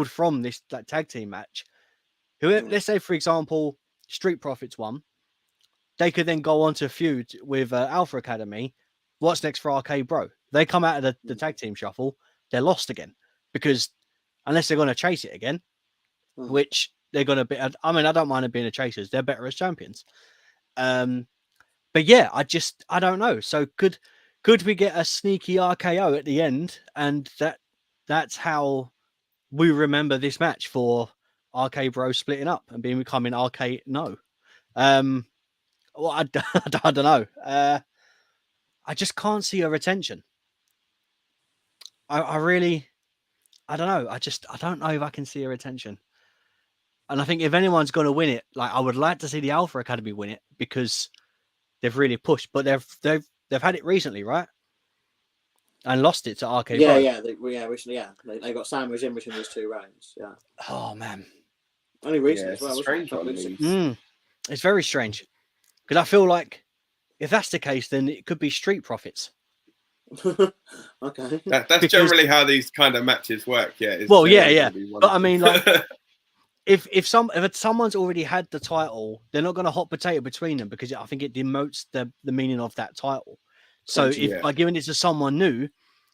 Speaker 2: from this tag team match, let's say, for example, Street Profits won, they could then go on to feud with Alpha Academy. What's next for RK Bro? They come out of the tag team shuffle, they're lost again, because unless they're going to chase it again, which they're going to be. I mean, I don't mind them being the chasers; they're better as champions. But yeah, I don't know. So could we get a sneaky RKO at the end, and that's how we remember this match for RK Bro splitting up and becoming RK No? Well, I don't know. I just can't see a retention. I really, I don't know. I don't know if I can see a retention. And I think if anyone's going to win it, like, I would like to see the Alpha Academy win it because they've really pushed, but they've had it recently, right? And lost it to RK Bro.
Speaker 3: Recently, they got sandwiched in between those two rounds. Yeah.
Speaker 2: Oh man.
Speaker 3: Only recently
Speaker 5: as
Speaker 3: well.
Speaker 5: Strange one.
Speaker 2: It's very strange because I feel like if that's the case, then it could be Street Profits.
Speaker 3: Okay.
Speaker 5: That's generally how these kind of matches work. Yeah.
Speaker 2: Well, yeah. But I mean, like, if someone's already had the title, they're not going to hot potato between them because I think it demotes the meaning of that title. So by giving it to someone new,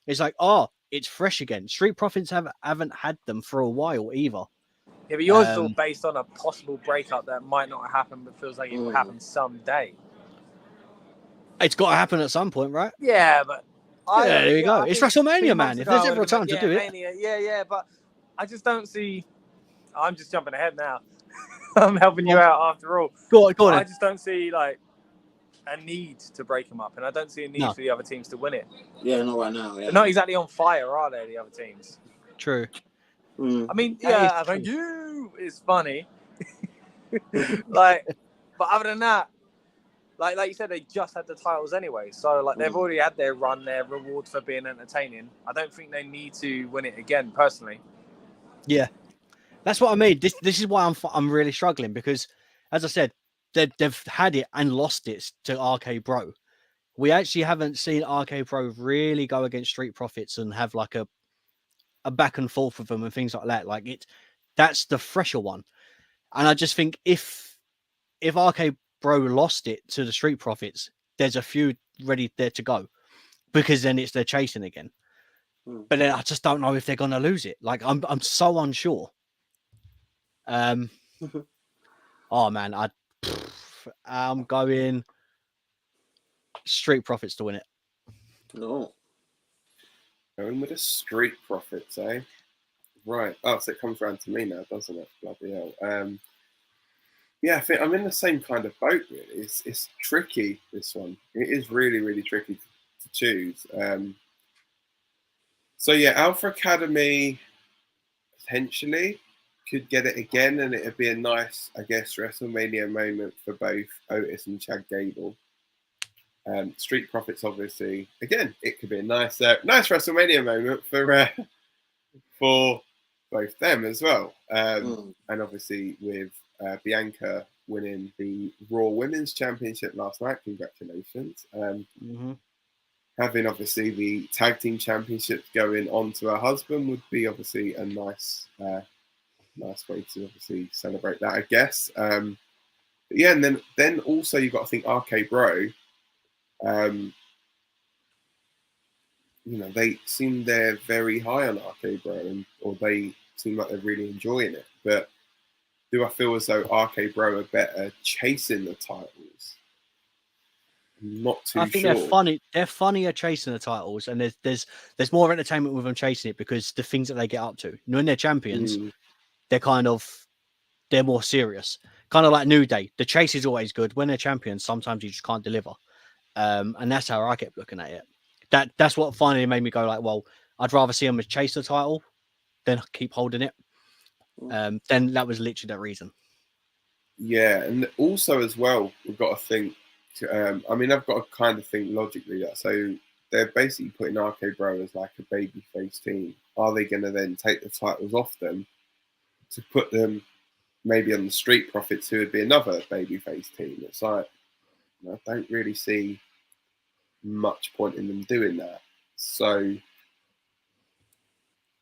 Speaker 2: it's like, oh, it's fresh again. Street Profits haven't had them for a while either.
Speaker 4: Yeah, but yours is all based on a possible breakup that might not happen, but feels like it will happen someday.
Speaker 2: It's got to happen at some point, right?
Speaker 4: Yeah, but
Speaker 2: there you go. It's WrestleMania, man. If there's ever a time to do it.
Speaker 4: Yeah, but I just don't see. I'm just jumping ahead now. I'm helping you out after all.
Speaker 2: Go on.
Speaker 4: I just don't see like a need to break them up, and I don't see a need for the other teams to win it.
Speaker 3: Yeah, not right now. Yeah.
Speaker 4: They're not exactly on fire, are they? The other teams.
Speaker 2: True.
Speaker 4: I mean, yeah, thank you. It's funny. Like, but other than that, like you said, they just had the titles anyway. So like they've already had their run, their reward for being entertaining. I don't think they need to win it again, personally.
Speaker 2: Yeah, that's what I mean. This is why I'm really struggling because, as I said, they've had it and lost it to RK Bro. We actually haven't seen RK Bro really go against Street Profits and have like a back and forth with them and things like that. Like that's the fresher one. And I just think if RK Bro lost it to the Street Profits, there's a feud ready there to go, because then it's they're chasing again. But then I just don't know if they're gonna lose it. Like I'm so unsure. Oh man, I'm going Street Profits to win it.
Speaker 3: No.
Speaker 5: Going with the Street Profits, eh? Right. Oh, so it comes around to me now, doesn't it? Bloody hell. Yeah, I think I'm in the same kind of boat, really. It's tricky, this one. It is really, really tricky to choose. So, yeah, Alpha Academy potentially could get it again, and it'd be a nice, I guess, WrestleMania moment for both Otis and Chad Gable. Street Profits, obviously, again, it could be a nice WrestleMania moment for both them as well. And obviously with Bianca winning the Raw Women's Championship last night, congratulations. Having obviously the Tag Team Championships going on to her husband would be obviously a nice way to obviously celebrate that, I guess. But yeah, and then also you've got to think RK Bro. They seem they're very high on RK Bro, or they seem like they're really enjoying it. But do I feel as though RK Bro are better chasing the titles? I'm not too sure.
Speaker 2: I think they're funny. They're funnier chasing the titles, and there's more entertainment with them chasing it because the things that they get up to. When they're champions, they're more serious. Kind of like New Day. The chase is always good. When they're champions, sometimes you just can't deliver. And that's how I kept looking at it. That's what finally made me go like, well, I'd rather see them chase the title than keep holding it. Then that was literally the reason.
Speaker 5: Yeah, and also as well, we've got to think. I've got to kind of think logically that so they're basically putting RK Bro as like a babyface team. Are they going to then take the titles off them to put them maybe on the Street Profits, who would be another babyface team? It's like, I don't really see much point in them doing that. So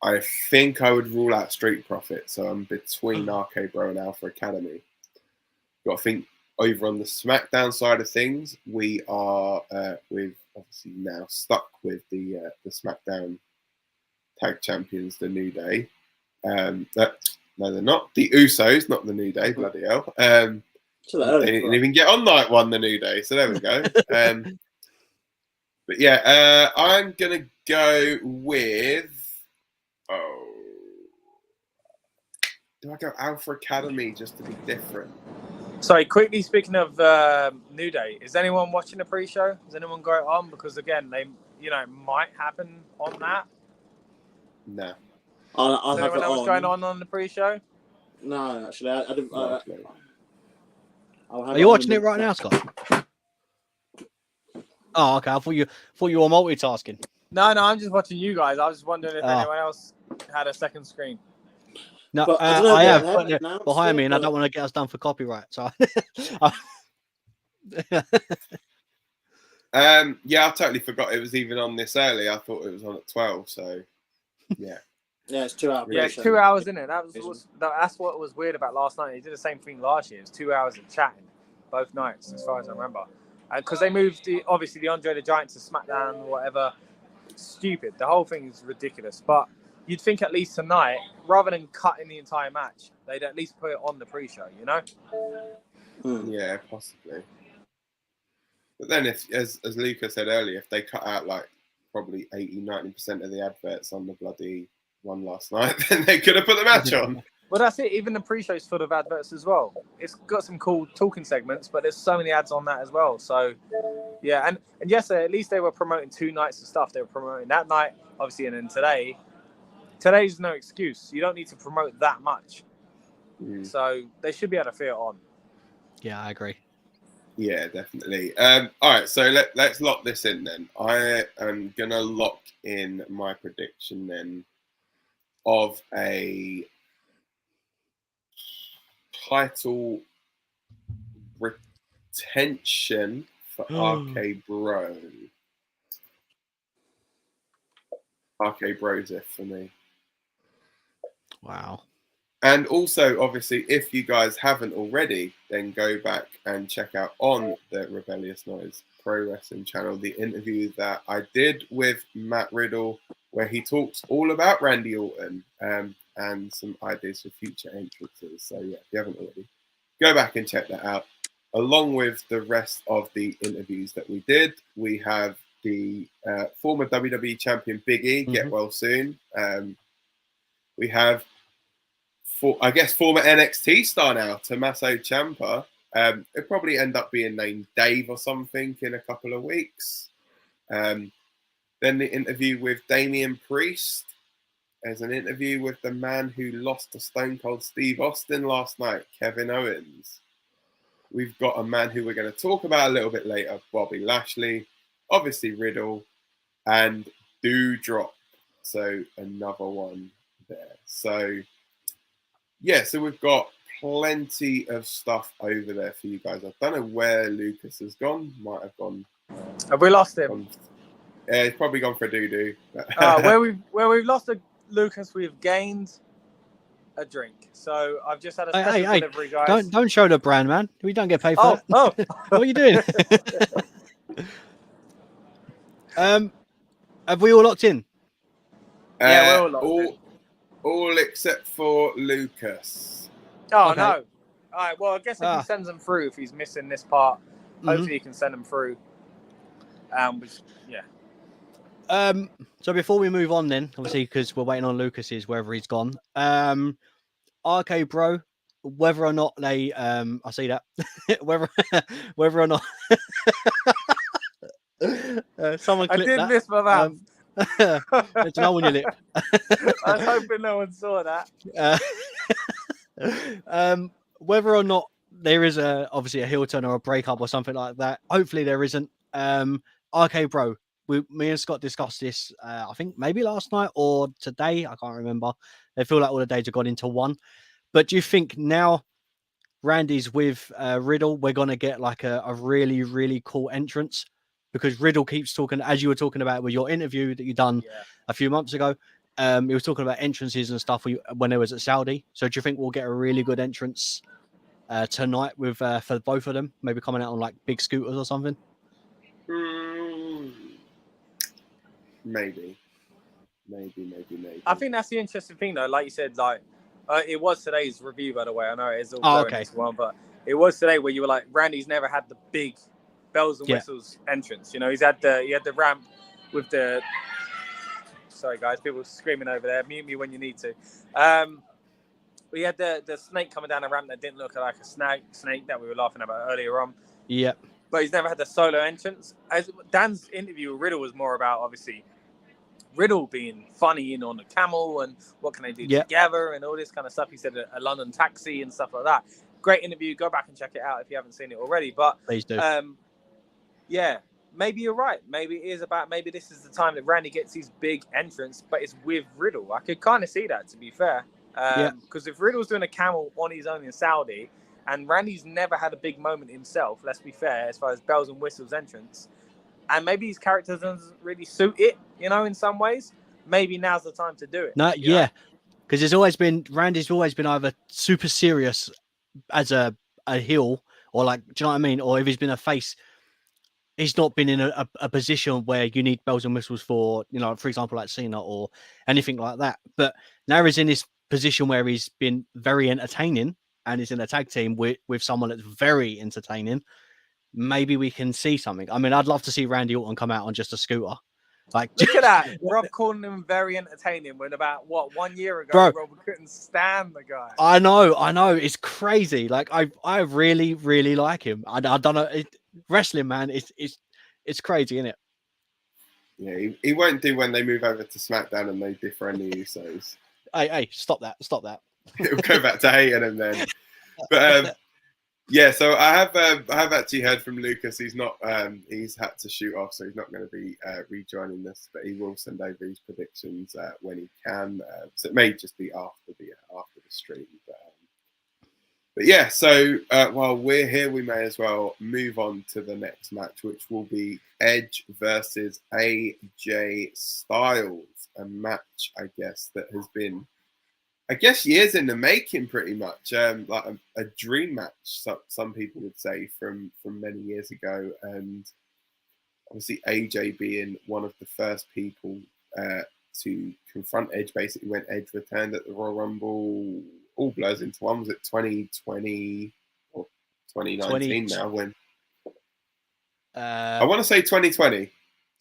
Speaker 5: I think I would rule out Street Profits. So I'm between RK Bro and Alpha Academy. Got to think over on the SmackDown side of things, we are with obviously now stuck with the SmackDown Tag Champions, the New Day. No, they're not. The Usos, not the New Day, bloody hell. They didn't even get on night one, the New Day. So there we go. But yeah, I'm going to go with... do I go Alpha Academy just to be different?
Speaker 4: Sorry, quickly speaking of New Day, is anyone watching the pre-show? Has anyone got it on? Because again, it might happen on that.
Speaker 5: No.
Speaker 3: I'll have it
Speaker 4: know
Speaker 3: on.
Speaker 4: What's going on the pre-show?
Speaker 3: No, actually, I didn't.
Speaker 2: Are you watching it right now, Scott? Oh, okay. I thought you were multitasking.
Speaker 4: No, I'm just watching you guys. I was just wondering if anyone else had a second screen.
Speaker 2: No, I have put it behind me, and I don't want to get us done for copyright. So,
Speaker 5: yeah, I totally forgot it was even on this early. I thought it was on at 12. So, yeah,
Speaker 3: yeah, it's 2 hours.
Speaker 4: Yeah, it's 2 hours, isn't it? That's what was weird about last night. He did the same thing last year. It was 2 hours of chatting both nights, as far as I remember. And because they moved the Andre the Giant to SmackDown or whatever, stupid. The whole thing is ridiculous. But you'd think at least tonight, rather than cutting the entire match, they'd at least put it on the pre-show, you know?
Speaker 5: Yeah, possibly. But then, if as Luca said earlier, if they cut out like probably 80-90% of the adverts on the bloody one last night, then they could have put the match on.
Speaker 4: Well, that's it. Even the pre-show's full of adverts as well. It's got some cool talking segments, but there's so many ads on that as well. So, yeah. And yesterday, at least they were promoting 2 nights of stuff. They were promoting that night, obviously, and then today. Today's no excuse. You don't need to promote that much. So they should be able to fit it on.
Speaker 2: Yeah, I agree.
Speaker 5: Yeah, definitely. All right, so let's lock this in then. I am going to lock in my prediction then of a title retention for RK Bro. RK Bro's it for me.
Speaker 2: Wow.
Speaker 1: And also, obviously, if you guys haven't already, then go back and check out on the Rebellious Noise Pro Wrestling channel the interview that I did with Matt Riddle, where he talks all about Randy Orton and some ideas for future entrances. So, yeah, if you haven't already, go back and check that out. Along with the rest of the interviews that we did, we have the former WWE champion Big E, get well soon. We have, I guess, former NXT star now, Tommaso Ciampa. It'll probably end up being named Dave or something in a couple of weeks. Then the interview with Damian Priest. There's an interview with the man who lost to Stone Cold Steve Austin last night, Kevin Owens. We've got a man who we're going to talk about a little bit later, Bobby Lashley, obviously Riddle, and Doudrop. So another one there. So, yeah, so we've got plenty of stuff over there for you guys. I don't know where Lucas has gone. Might have gone.
Speaker 4: Have we lost him?
Speaker 1: He's probably gone for a doo-doo.
Speaker 4: Where we've lost Lucas, we've gained a drink. So I've just had a special delivery, guys.
Speaker 2: Don't show the brand, man. We don't get paid for that.
Speaker 4: Oh.
Speaker 2: What are you doing? Have we all locked in?
Speaker 4: Yeah, we're all locked in.
Speaker 1: All except for Lucas.
Speaker 4: Oh,
Speaker 2: Okay.
Speaker 4: no. All right, well, I guess if he sends them through, if he's missing this part, hopefully he can send them through.
Speaker 2: So before we move on then, obviously, because we're waiting on Lucas's, wherever he's gone, RK Bro, whether or not they, I see that, whether or not, someone clipped that.
Speaker 4: I did miss my mouth.
Speaker 2: There's no on your lip.
Speaker 4: I was hoping no one saw that.
Speaker 2: Whether or not there is obviously a heel turn or a breakup or something like that, hopefully there isn't. RK Bro, me and Scott discussed this, I think maybe last night or today, I can't remember. I feel like all the days have gone into one. But do you think now Randy's with Riddle, we're going to get like a really, really cool entrance? Because Riddle keeps talking, as you were talking about with your interview that you done a few months ago, he was talking about entrances and stuff when it was at Saudi. So do you think we'll get a really good entrance tonight with for both of them? Maybe coming out on like big scooters or something?
Speaker 1: Maybe.
Speaker 4: I think that's the interesting thing, though. Like you said, like it was today's review, by the way. I know it is all going into one, but it was today where you were like, Randy's never had the big bells and whistles entrance. You know, he had the ramp with the. Sorry, guys, people screaming over there. Mute me when you need to. We had the snake coming down the ramp that didn't look like a snake that we were laughing about earlier on.
Speaker 2: Yeah.
Speaker 4: But he's never had the solo entrance. As Dan's interview with Riddle was more about, obviously, Riddle being funny and on the camel and what can they do together and all this kind of stuff. He said a London taxi and stuff like that. Great interview. Go back and check it out if you haven't seen it already. But
Speaker 2: please do.
Speaker 4: Yeah, maybe you're right. Maybe it is about, maybe this is the time that Randy gets his big entrance, but it's with Riddle. I could kind of see that, to be fair. Because if Riddle's doing a camel on his own in Saudi, and Randy's never had a big moment himself, let's be fair, as far as bells and whistles entrance, and maybe his character doesn't really suit it, you know, in some ways, maybe now's the time to do it.
Speaker 2: No, yeah, because Randy's always been either super serious as a heel, or like, do you know what I mean? Or if he's been a face, he's not been in a position where you need bells and whistles for, you know, for example, like Cena or anything like that. But now he's in this position where he's been very entertaining and he's in a tag team with someone that's very entertaining. Maybe we can see something. I mean, I'd love to see Randy Orton come out on just a scooter. Like,
Speaker 4: look at that. Rob calling him very entertaining when about, 1 year ago, Rob couldn't stand the guy.
Speaker 2: I know. It's crazy. Like, I really, really like him. I don't know. Wrestling, man, it's crazy, isn't it?
Speaker 1: Yeah, he won't do when they move over to SmackDown and they defriend the Usos.
Speaker 2: Hey, stop that.
Speaker 1: He'll go back to hating him then. But yeah, so I have actually heard from Lucas. He's not he's had to shoot off, so he's not going to be rejoining us, but he will send over his predictions when he can. So it may just be after the stream. But yeah, so while we're here, we may as well move on to the next match, which will be Edge versus AJ Styles, a match, I guess, that has been I guess years in the making, pretty much. Like a dream match, some people would say, from many years ago, and obviously AJ being one of the first people to confront Edge, basically when Edge returned at the Royal Rumble. All blurs into one. Was it 2020 or 2019 now? When I want to say 2020.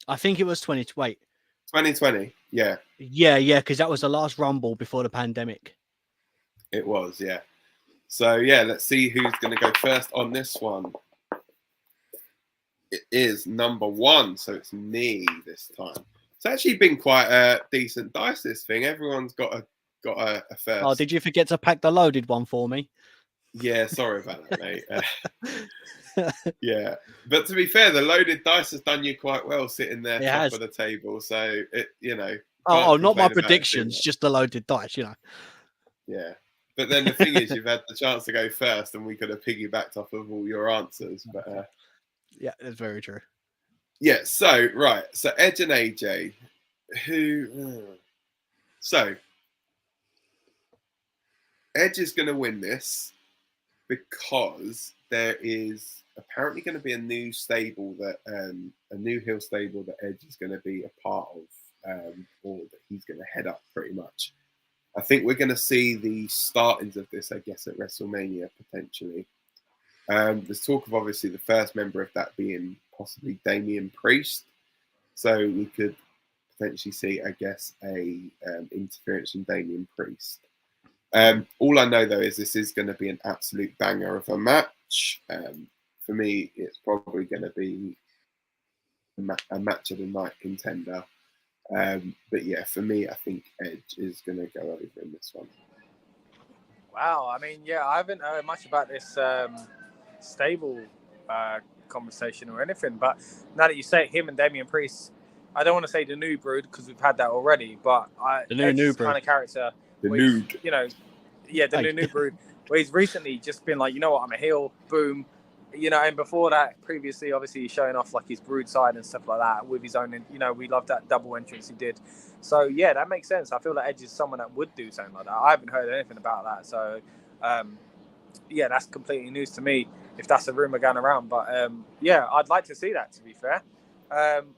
Speaker 2: I think it was
Speaker 1: 2020. Yeah.
Speaker 2: Yeah, because that was the last Rumble before the pandemic.
Speaker 1: It was, yeah. So yeah, let's see who's going to go first on this one. It is number 1, so it's me this time. It's actually been quite a decent dice, this thing. Everyone's got a first.
Speaker 2: Oh, did you forget to pack the loaded one for me?
Speaker 1: Yeah, sorry about that, mate. Yeah, but to be fair, the loaded dice has done you quite well sitting there top of the table. So it,
Speaker 2: Oh, not my predictions, just the loaded dice,
Speaker 1: Yeah, but then the thing is, you've had the chance to go first, and we could have piggybacked off of all your answers. But
Speaker 2: yeah, that's very true.
Speaker 1: Yeah. So right, so Edge and AJ, so Edge is going to win this because there is apparently going to be a new stable that a new heel stable that Edge is going to be a part of, or that he's going to head up pretty much. I think we're going to see the startings of this, I guess, at WrestleMania potentially. There's talk of obviously the first member of that being possibly Damian Priest, so we could potentially see, I guess, a interference from Damian Priest. All I know though is this is going to be an absolute banger of a match. For me, it's probably going to be a match of the night contender. But yeah, for me, I think Edge is going to go over in this one.
Speaker 4: Wow, I mean, yeah, I haven't heard much about this stable conversation or anything, but now that you say it, him and Damian Priest, I don't want to say the new brood because we've had that already, but the new brood kind of character, the nude, the new brood, where he's recently just been like, you know what, I'm a heel, boom. And before that, previously, obviously, he's showing off like his brood side and stuff like that with his own. We love that double entrance he did. So yeah, that makes sense. I feel like Edge is someone that would do something like that. I haven't heard anything about that. So yeah, that's completely news to me if that's a rumor going around. But yeah, I'd like to see that. To be fair,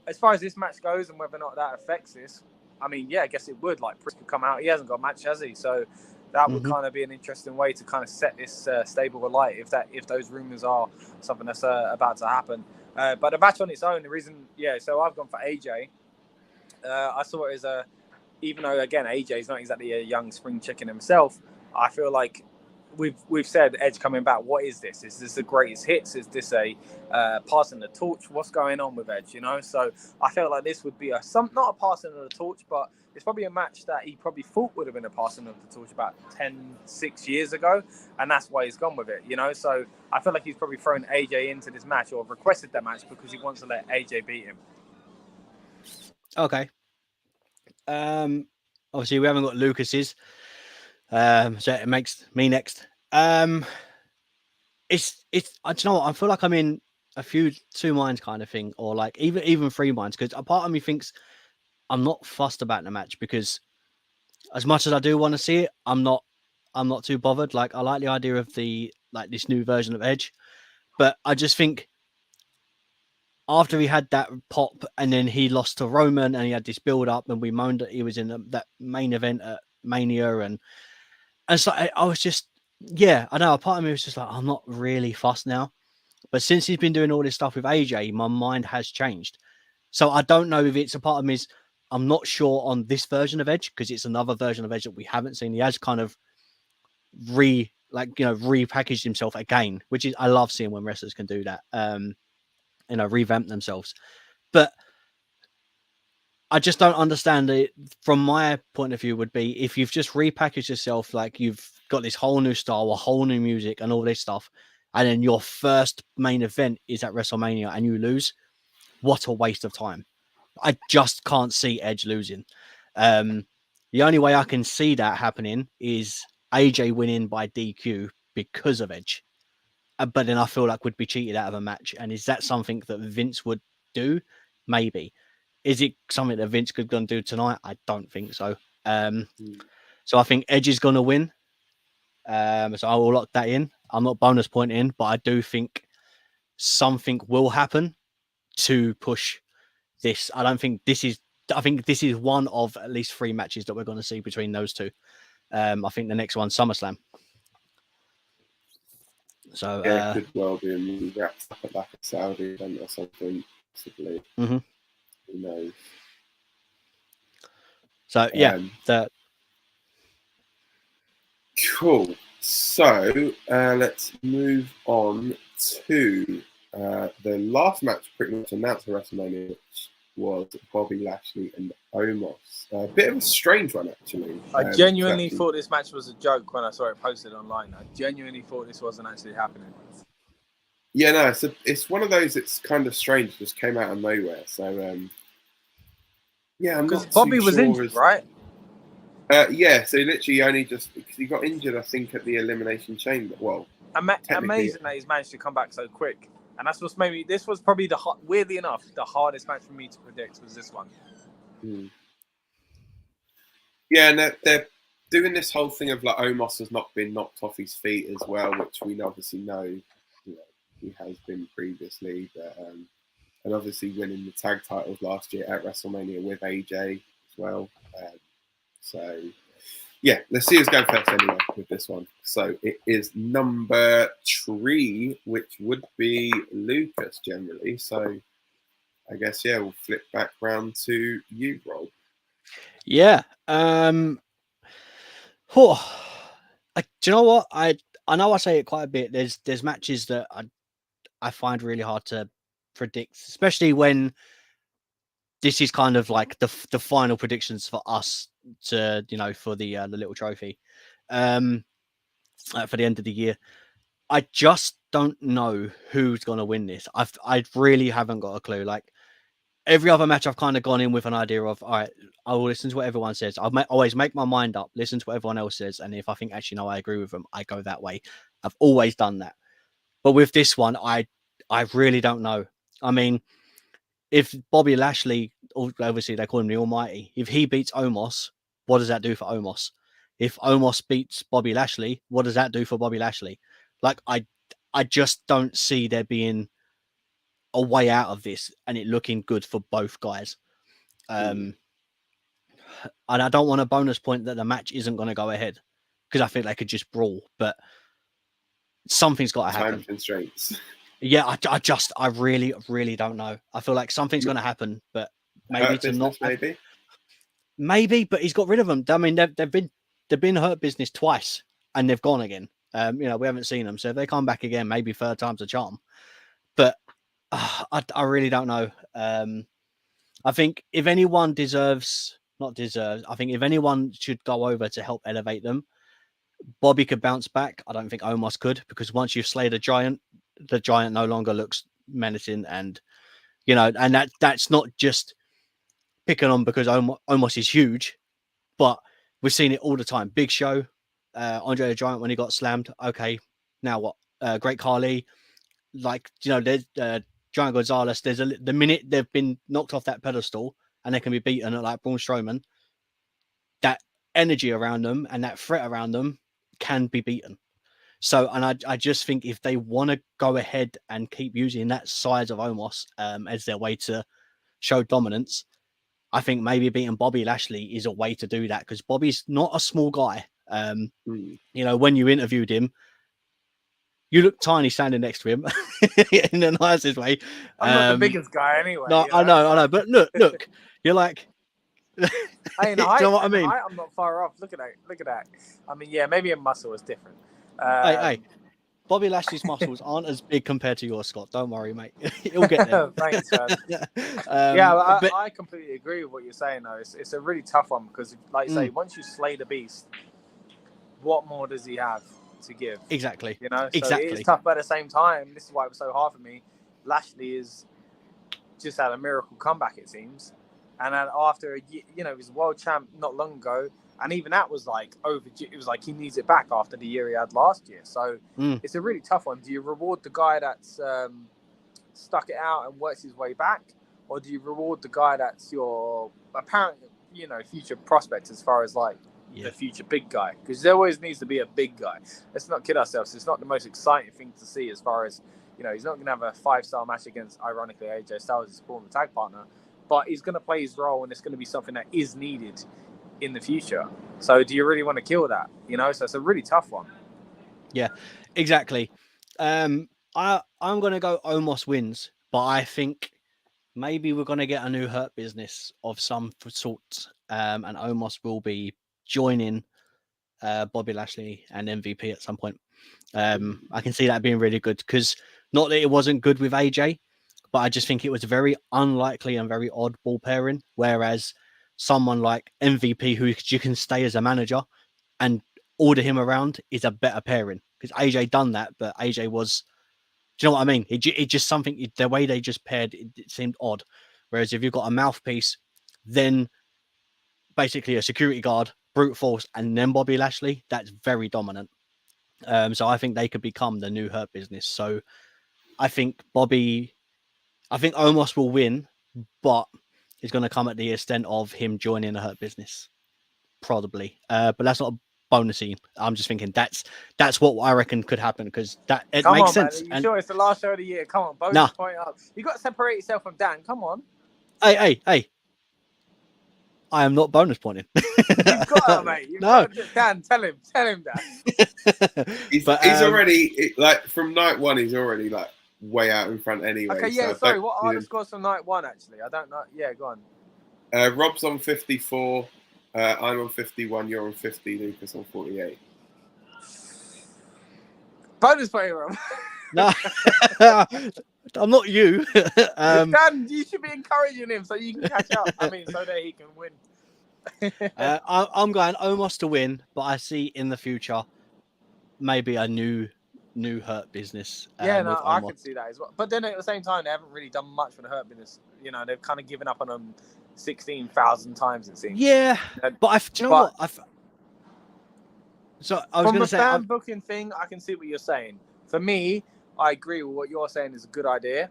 Speaker 4: as far as this match goes and whether or not that affects this, I mean, yeah, I guess it would. Like Priest could come out. He hasn't got a match, has he? So that would kind of be an interesting way to kind of set this stable alight if those rumors are something that's about to happen. But the match on its own, the reason, so I've gone for AJ. I saw it as even though again AJ is not exactly a young spring chicken himself, I feel like we've said Edge coming back. What is this? Is this the greatest hits? Is this a passing the torch? What's going on with Edge? So I felt like this would be not a passing of the torch, but it's probably a match that he probably thought would have been a passing of the torch about 6 years ago, and that's why he's gone with it. So I feel like he's probably thrown AJ into this match or requested that match because he wants to let AJ beat him.
Speaker 2: Okay. Obviously we haven't got Lucas's. So it makes me next. It's do you know what? I feel like I'm in a two minds kind of thing, or like even 3 minds, because a part of me thinks I'm not fussed about the match because as much as I do want to see it, I'm not too bothered. Like I like the idea of this new version of Edge, but I just think after he had that pop and then he lost to Roman and he had this build up and we moaned that he was in that main event at Mania and so I was just, I know a part of me was just like, I'm not really fussed now. But since he's been doing all this stuff with AJ, my mind has changed. So I don't know if it's a part of me is, I'm not sure on this version of Edge because it's another version of Edge that we haven't seen. He has kind of repackaged himself again, which is, I love seeing when wrestlers can do that, revamp themselves. But I just don't understand it. From my point of view would be if you've just repackaged yourself, like you've got this whole new style, a whole new music and all this stuff, and then your first main event is at WrestleMania and you lose, what a waste of time. I just can't see Edge losing. The only way I can see that happening is AJ winning by DQ because of Edge. But then I feel like we'd be cheated out of a match. And is that something that Vince would do? Maybe. Is it something that Vince could go and do tonight? I don't think so. So I think Edge is going to win. So I will lock that in. I'm not bonus pointing, but I do think something will happen to push this. I think this is one of at least 3 matches that we're going to see between those two. I think the next one's SummerSlam. So
Speaker 5: yeah, it could well be a mini wrapped up at like a Saudi event or something, possibly.
Speaker 2: Mm-hmm.
Speaker 5: Who knows?
Speaker 2: So yeah,
Speaker 5: cool. So let's move on to the last match pretty much announced at WrestleMania, which was Bobby Lashley and Omos. A bit of a strange one, actually.
Speaker 4: I genuinely thought this match was a joke when I saw it posted online. I genuinely thought this wasn't actually happening.
Speaker 5: Yeah, no, it's one of those. It's kind of strange. Just came out of nowhere. So yeah, I'm not
Speaker 4: Bobby
Speaker 5: too
Speaker 4: was
Speaker 5: sure
Speaker 4: injured, right?
Speaker 5: Yeah, so literally only just because he got injured, I think, at the Elimination Chamber. Well,
Speaker 4: amazing that he's managed to come back so quick. And that's what's maybe this was probably weirdly enough the hardest match for me to predict was this one.
Speaker 5: Yeah, and they're doing this whole thing of like Omos has not been knocked off his feet as well, which we obviously know, he has been previously, but and obviously winning the tag titles last year at WrestleMania with AJ as well. So yeah, let's see who's going first anyway with this one. So it is number 3, which would be Lucas generally. So I guess we'll flip back round to you, Rob.
Speaker 2: Yeah. Do you know what? I know I say it quite a bit. There's matches that I find really hard to predict, especially when this is kind of like the final predictions for us to for the little trophy for the end of the year. I just don't know who's gonna win this. I really haven't got a clue. Like every other match, I've kind of gone in with an idea of, all right, I will listen to what everyone says. I'll always make my mind up, listen to what everyone else says, and if I think actually no, I agree with them, I go that way. I've always done that. But with this one, I really don't know. I mean, if Bobby Lashley, obviously they call him the Almighty, if he beats Omos, what does that do for Omos? If Omos beats Bobby Lashley, what does that do for Bobby Lashley? Like, I just don't see there being a way out of this and it looking good for both guys. And I don't want a bonus point that the match isn't going to go ahead because I think they could just brawl, but something's got to happen.
Speaker 5: Time constraints.
Speaker 2: Yeah, I really, really don't know. I feel like something's going to happen, but maybe to not. Maybe, but he's got rid of them. I mean, they've been Hurt Business twice, and they've gone again. We haven't seen them, so if they come back again, maybe 3rd time's a charm. But I really don't know. I think if anyone I think if anyone should go over to help elevate them, Bobby could bounce back. I don't think Omos could, because once you've slayed a giant, the giant no longer looks menacing, and and that's not just picking on because Omos is huge, but we've seen it all the time. Big Show, Andre the Giant when he got slammed. Okay, now what? Great Khali, there's Giant Gonzalez. There's the minute they've been knocked off that pedestal and they can be beaten at like Braun Strowman, that energy around them and that threat around them can be beaten. So, and I just think if they want to go ahead and keep using that size of Omos as their way to show dominance, I think maybe beating Bobby Lashley is a way to do that, because Bobby's not a small guy. When you interviewed him, you look tiny standing next to him in the nicest way.
Speaker 4: I'm not the biggest guy anyway.
Speaker 2: No, I know. But look, you're like,
Speaker 4: Hey,
Speaker 2: you know what I mean?
Speaker 4: I'm not far off. Look at that. I mean, yeah, maybe a muscle is different.
Speaker 2: Hey, Bobby Lashley's muscles aren't as big compared to yours, Scott. Don't worry, mate. He'll get there.
Speaker 4: Thanks, man. I completely agree with what you're saying, though. It's a really tough one because, like you say, once you slay the beast, what more does he have to give?
Speaker 2: Exactly.
Speaker 4: So it's tough, but at the same time, this is why it was so hard for me. Lashley is just had a miracle comeback, it seems. And then after a year, he was world champ not long ago. And even that was like overdue. It was like he needs it back after the year he had last year. So it's a really tough one. Do you reward the guy that's stuck it out and works his way back? Or do you reward the guy that's your apparent, future prospect as far as like the future big guy, because there always needs to be a big guy. Let's not kid ourselves. It's not the most exciting thing to see as far as, you know, he's not going to have a 5-star match against, ironically, AJ Styles, his former tag partner, but he's going to play his role, and it's going to be something that is needed in the future. So do you really want to kill that? You know, so it's a really tough one.
Speaker 2: Yeah, exactly. I'm going to go Omos wins, but I think maybe we're going to get a new Hurt Business of some sort, and Omos will be joining Bobby Lashley and MVP at some point. I can see that being really good, because not that it wasn't good with AJ, but I just think it was a very unlikely and very oddball pairing, whereas someone like MVP, who you can stay as a manager and order him around, is a better pairing, because AJ done that, but AJ was, do you know what I mean? It just something, the way they just paired, it seemed odd. Whereas if you've got a mouthpiece, then basically a security guard, brute force, and then Bobby Lashley, that's very dominant. So I think they could become the new Hurt Business. So I think Omos will win, but it's going to come at the extent of him joining the Hurt Business, probably. But that's not a bonusy. I'm just thinking that's what I reckon could happen, because it makes sense.
Speaker 4: Man. You sure it's the last show of the year? Come on, bonus point up. You got to separate yourself from Dan. Come on.
Speaker 2: Hey. I am not bonus pointing.
Speaker 4: You've got to, mate. Dan, tell him, Dan.
Speaker 5: He's already, like, from night one, he's already, like, way out in front anyway.
Speaker 4: Okay, yeah,
Speaker 5: so
Speaker 4: sorry. What are the scores from night one, actually? I don't know. Yeah, go on.
Speaker 5: Rob's on 54. I'm on 51. You're on 50. Lucas on 48.
Speaker 4: Bonus point, Rob.
Speaker 2: No, I'm not you.
Speaker 4: Dan, you should be encouraging him so you can catch up. I mean, so that he can win.
Speaker 2: I'm going Omos to win, but I see in the future maybe a new Hurt Business.
Speaker 4: Yeah, no, I can see that as well. But then at the same time, they haven't really done much for the Hurt Business. You know, they've kind of given up on them 16,000 times, it seems.
Speaker 2: Yeah, but do you know what? So I was going to say,
Speaker 4: from a fan booking thing, I can see what you're saying. For me, I agree with what you're saying is a good idea.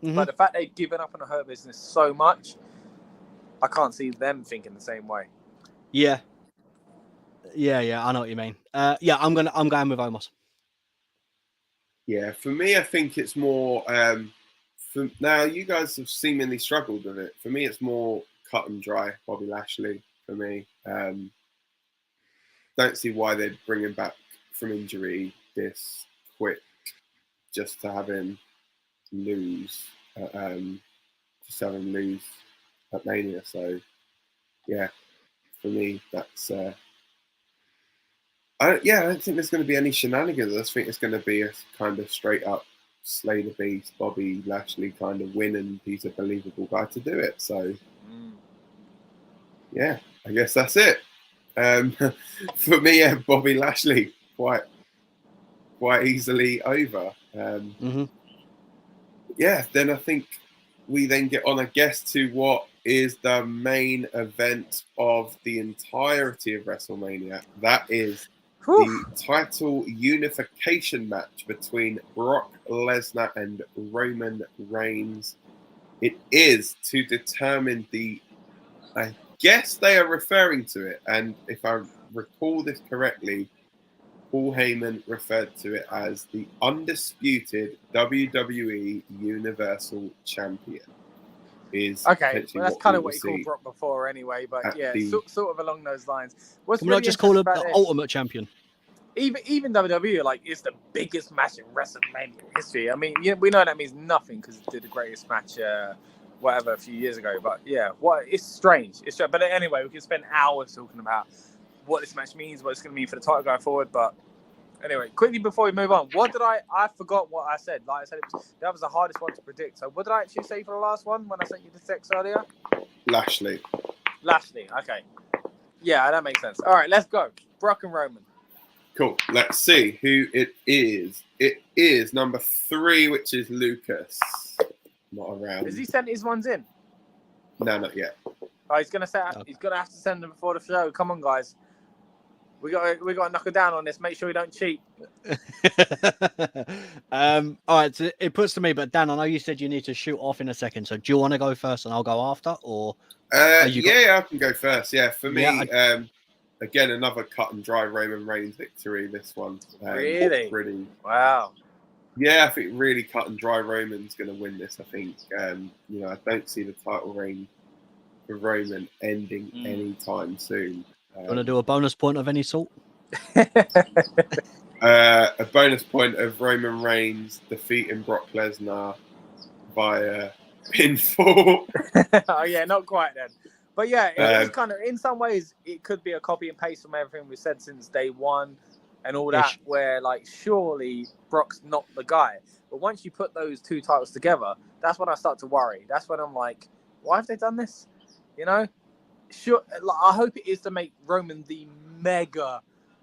Speaker 4: Mm-hmm. But the fact they've given up on the Hurt Business so much, I can't see them thinking the same way.
Speaker 2: Yeah, I know what you mean. Yeah, I'm going with Omos.
Speaker 5: Yeah, for me, I think it's more. Now, you guys have seemingly struggled with it. For me, it's more cut and dry. Bobby Lashley. For me, don't see why they'd bring him back from injury this quick, just to have him lose. Just have him lose at Mania. So, yeah, for me, that's. I don't think there's going to be any shenanigans. I just think it's going to be a kind of straight up slay the beast, Bobby Lashley kind of win, and he's a believable guy to do it. So, yeah, I guess that's it. For me, yeah, Bobby Lashley quite easily over. Yeah, then I think we then get on, I guess, to what is the main event of the entirety of WrestleMania. That is the title unification match between Brock Lesnar and Roman Reigns. It is to determine I guess they are referring to it, and if I recall this correctly, Paul Heyman referred to it as the undisputed WWE Universal Champion.
Speaker 4: Okay, well, that's kind of what he called Brock before anyway, but yeah, sort of along those lines.
Speaker 2: Can we not just call him the Ultimate Champion?
Speaker 4: Even WWE, like, it's the biggest match in WrestleMania history. I mean, we know that means nothing because it did the greatest match, a few years ago. But yeah, it's strange. It's strange. But anyway, we can spend hours talking about what this match means, what it's going to mean for the title going forward. But anyway, quickly before we move on, I forgot what I said. Like I said, that was the hardest one to predict. So what did I actually say for the last one when I sent you the text earlier?
Speaker 5: Lashley.
Speaker 4: Okay. Yeah, that makes sense. All right, let's go. Brock and Roman.
Speaker 5: Cool. Let's see who it is. It is number 3, which is Lucas. Not around.
Speaker 4: Has he sent his ones in?
Speaker 5: No, not yet.
Speaker 4: Oh, he's gonna have to send them before the show. Come on, guys. We got to knuckle down on this. Make sure we don't cheat.
Speaker 2: All right, so it puts to me, but Dan, I know you said you need to shoot off in a second. So do you want to go first and I'll go after, or?
Speaker 5: I can go first. Yeah, for me,
Speaker 1: Again, another cut and dry Roman Reigns victory. This one,
Speaker 4: really? Wow.
Speaker 1: Yeah, I think really cut and dry. Roman's going to win this. I think. I don't see the title reign for Roman ending anytime soon.
Speaker 2: You want to do a bonus point of any sort?
Speaker 1: A bonus point of Roman Reigns defeating Brock Lesnar via pinfall.
Speaker 4: Oh yeah, not quite then. But yeah, it's kind of, in some ways, it could be a copy and paste from everything we've said since day one and all that, where, like, surely Brock's not the guy. But once you put those two titles together, that's when I start to worry. That's when I'm like, why have they done this? You know? Sure, like, I hope it is to make Roman the mega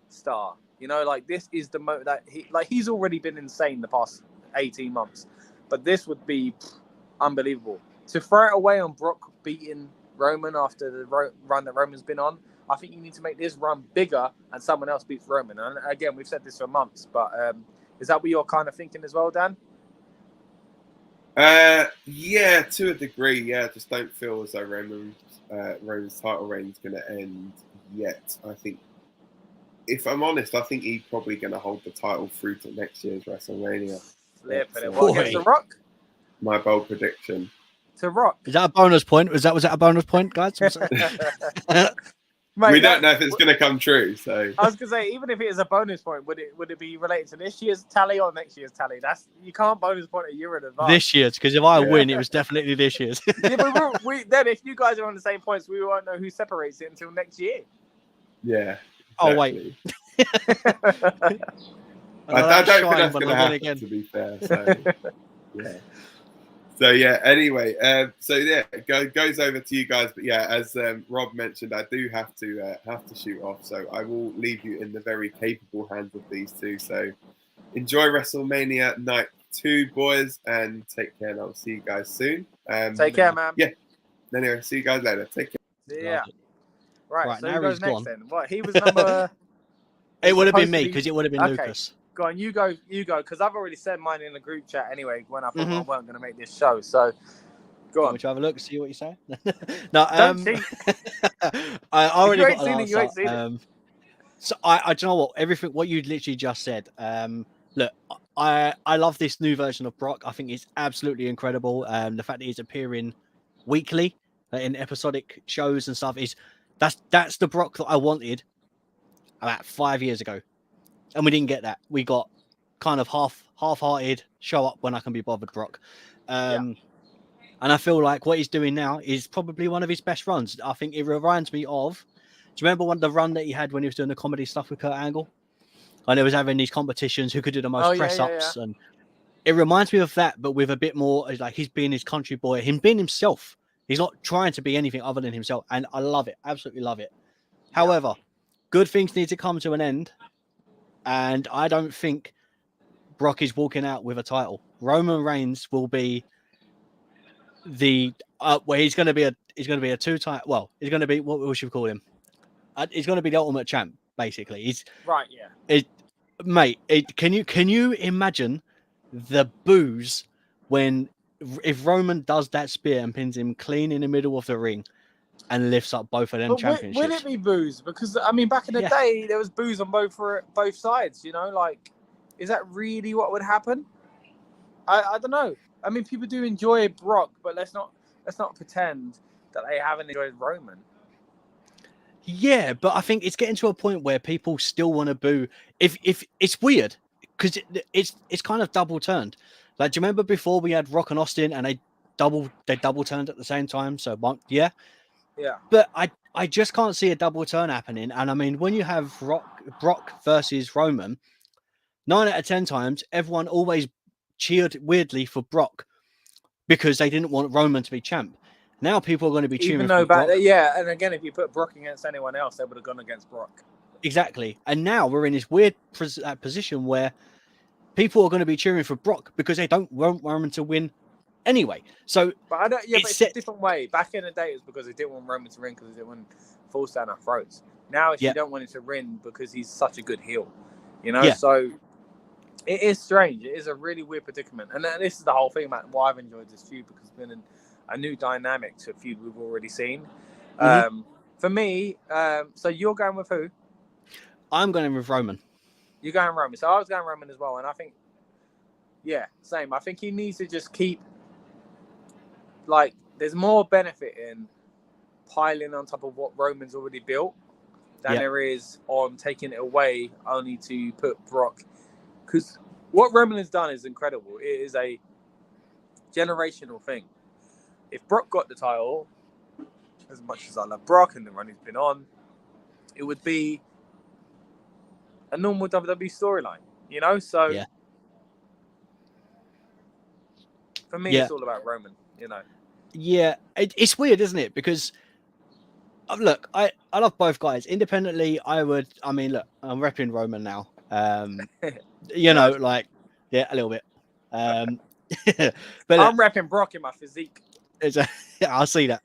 Speaker 4: star. You know, like, this is the that he's already been insane the past 18 months. But this would be unbelievable. To throw it away on Brock beating Roman after the run that Roman's been on, I think you need to make this run bigger and someone else beats Roman. And again, we've said this for months, but is that what you're kind of thinking as well, Dan?
Speaker 1: Yeah, to a degree. Yeah, just don't feel as though Roman's title reign is going to end yet. I think, if I'm honest, I think he's probably going to hold the title through to next year's WrestleMania.
Speaker 4: What, against The Rock?
Speaker 1: My bold prediction.
Speaker 4: To Rock.
Speaker 2: Is that a bonus point? Was that a bonus point, guys?
Speaker 1: Mate, we don't know if it's going to come true. So
Speaker 4: I was going to say, even if it is a bonus point, would it be related to this year's tally or next year's tally? You can't bonus point a year in advance.
Speaker 2: This year's, because if I win, it was definitely this year's.
Speaker 4: Yeah, but then if you guys are on the same points, we won't know who separates it until next year.
Speaker 1: Yeah. Exactly.
Speaker 2: Oh wait.
Speaker 1: I don't think that's going to happen. Again. To be fair, so yeah. So yeah. Anyway, goes over to you guys. But yeah, as Rob mentioned, I do have to shoot off. So I will leave you in the very capable hands of these two. So enjoy WrestleMania Night 2, boys, and take care. And I'll see you guys soon.
Speaker 4: Take care, man.
Speaker 1: Yeah. Anyway, see you guys later. Take care.
Speaker 4: Yeah. Right. So who goes next then? What? He was
Speaker 2: number. It would have been me because it would have been
Speaker 4: okay.
Speaker 2: Lucas.
Speaker 4: Go on, you go, because I've already said mine in the group chat anyway when I thought I weren't going to make this show. So, go on.
Speaker 2: Would you have a look, see what you say? No,
Speaker 4: don't cheat.
Speaker 2: I already got an
Speaker 4: answer. You ain't seen it.
Speaker 2: So, I do you know what? What you literally just said. Look, I love this new version of Brock. I think it's absolutely incredible. The fact that he's appearing weekly in episodic shows and stuff that's the Brock that I wanted about 5 years ago. And we didn't get that. We got kind of half-hearted, show up when I can be bothered Brock. And I feel like what he's doing now is probably one of his best runs. I think it reminds me of, do you remember the run that he had when he was doing the comedy stuff with Kurt Angle? And he was having these competitions, who could do the most press-ups. And it reminds me of that, but with a bit more, like he's being his country boy, him being himself. He's not trying to be anything other than himself. And I love it. Absolutely love it. However, good things need to come to an end. And I don't think Brock is walking out with a title. Roman Reigns will be he's going to be a two-time. Well, he's going to be, what should we call him? He's going to be the ultimate champ, basically. He's
Speaker 4: right. Yeah.
Speaker 2: Can you imagine the boos if Roman does that spear and pins him clean in the middle of the ring and lifts up both of them championships?
Speaker 4: Will it be boos? Because I mean, back in the day, there was boos on both sides. You know, like, is that really what would happen? I don't know. I mean, people do enjoy Brock, but let's not pretend that they haven't enjoyed Roman.
Speaker 2: Yeah, but I think it's getting to a point where people still want to boo. If it's weird because it's kind of double turned. Like, do you remember before we had Rock and Austin and they double turned at the same time? So yeah. But I just can't see a double turn happening. And I mean, when you have Brock versus Roman, 9 out of 10 times, everyone always cheered weirdly for Brock because they didn't want Roman to be champ. Now people are going to be cheering for Brock.
Speaker 4: And again, if you put Brock against anyone else, they would have gone against Brock.
Speaker 2: Exactly. And now we're in this weird position where people are going to be cheering for Brock because they don't want Roman to win anyway. So,
Speaker 4: but it's a different way. Back in the day, it was because they didn't want Roman to win because they didn't want falls down our throats. Now, you don't want him to win because he's such a good heel, you know. So it is strange. It is a really weird predicament, and this is the whole thing about why I've enjoyed this feud because it's been a new dynamic to a feud we've already seen. For me, so you're going with who?
Speaker 2: I'm going with Roman.
Speaker 4: You're going Roman. So I was going Roman as well. And I think, yeah, same. I think he needs to just keep, like, there's more benefit in piling on top of what Roman's already built than there is on taking it away only to put Brock. Because what Roman has done is incredible. It is a generational thing. If Brock got the title, as much as I love Brock and the run he's been on, it would be a normal WWE storyline, you know? So for me, it's all about Roman, you know?
Speaker 2: Yeah, it's weird, isn't it? Because look, I love both guys. Independently, look, I'm repping Roman now. You know, like, a little bit. But
Speaker 4: I'm repping Brock in my physique.
Speaker 2: I see that.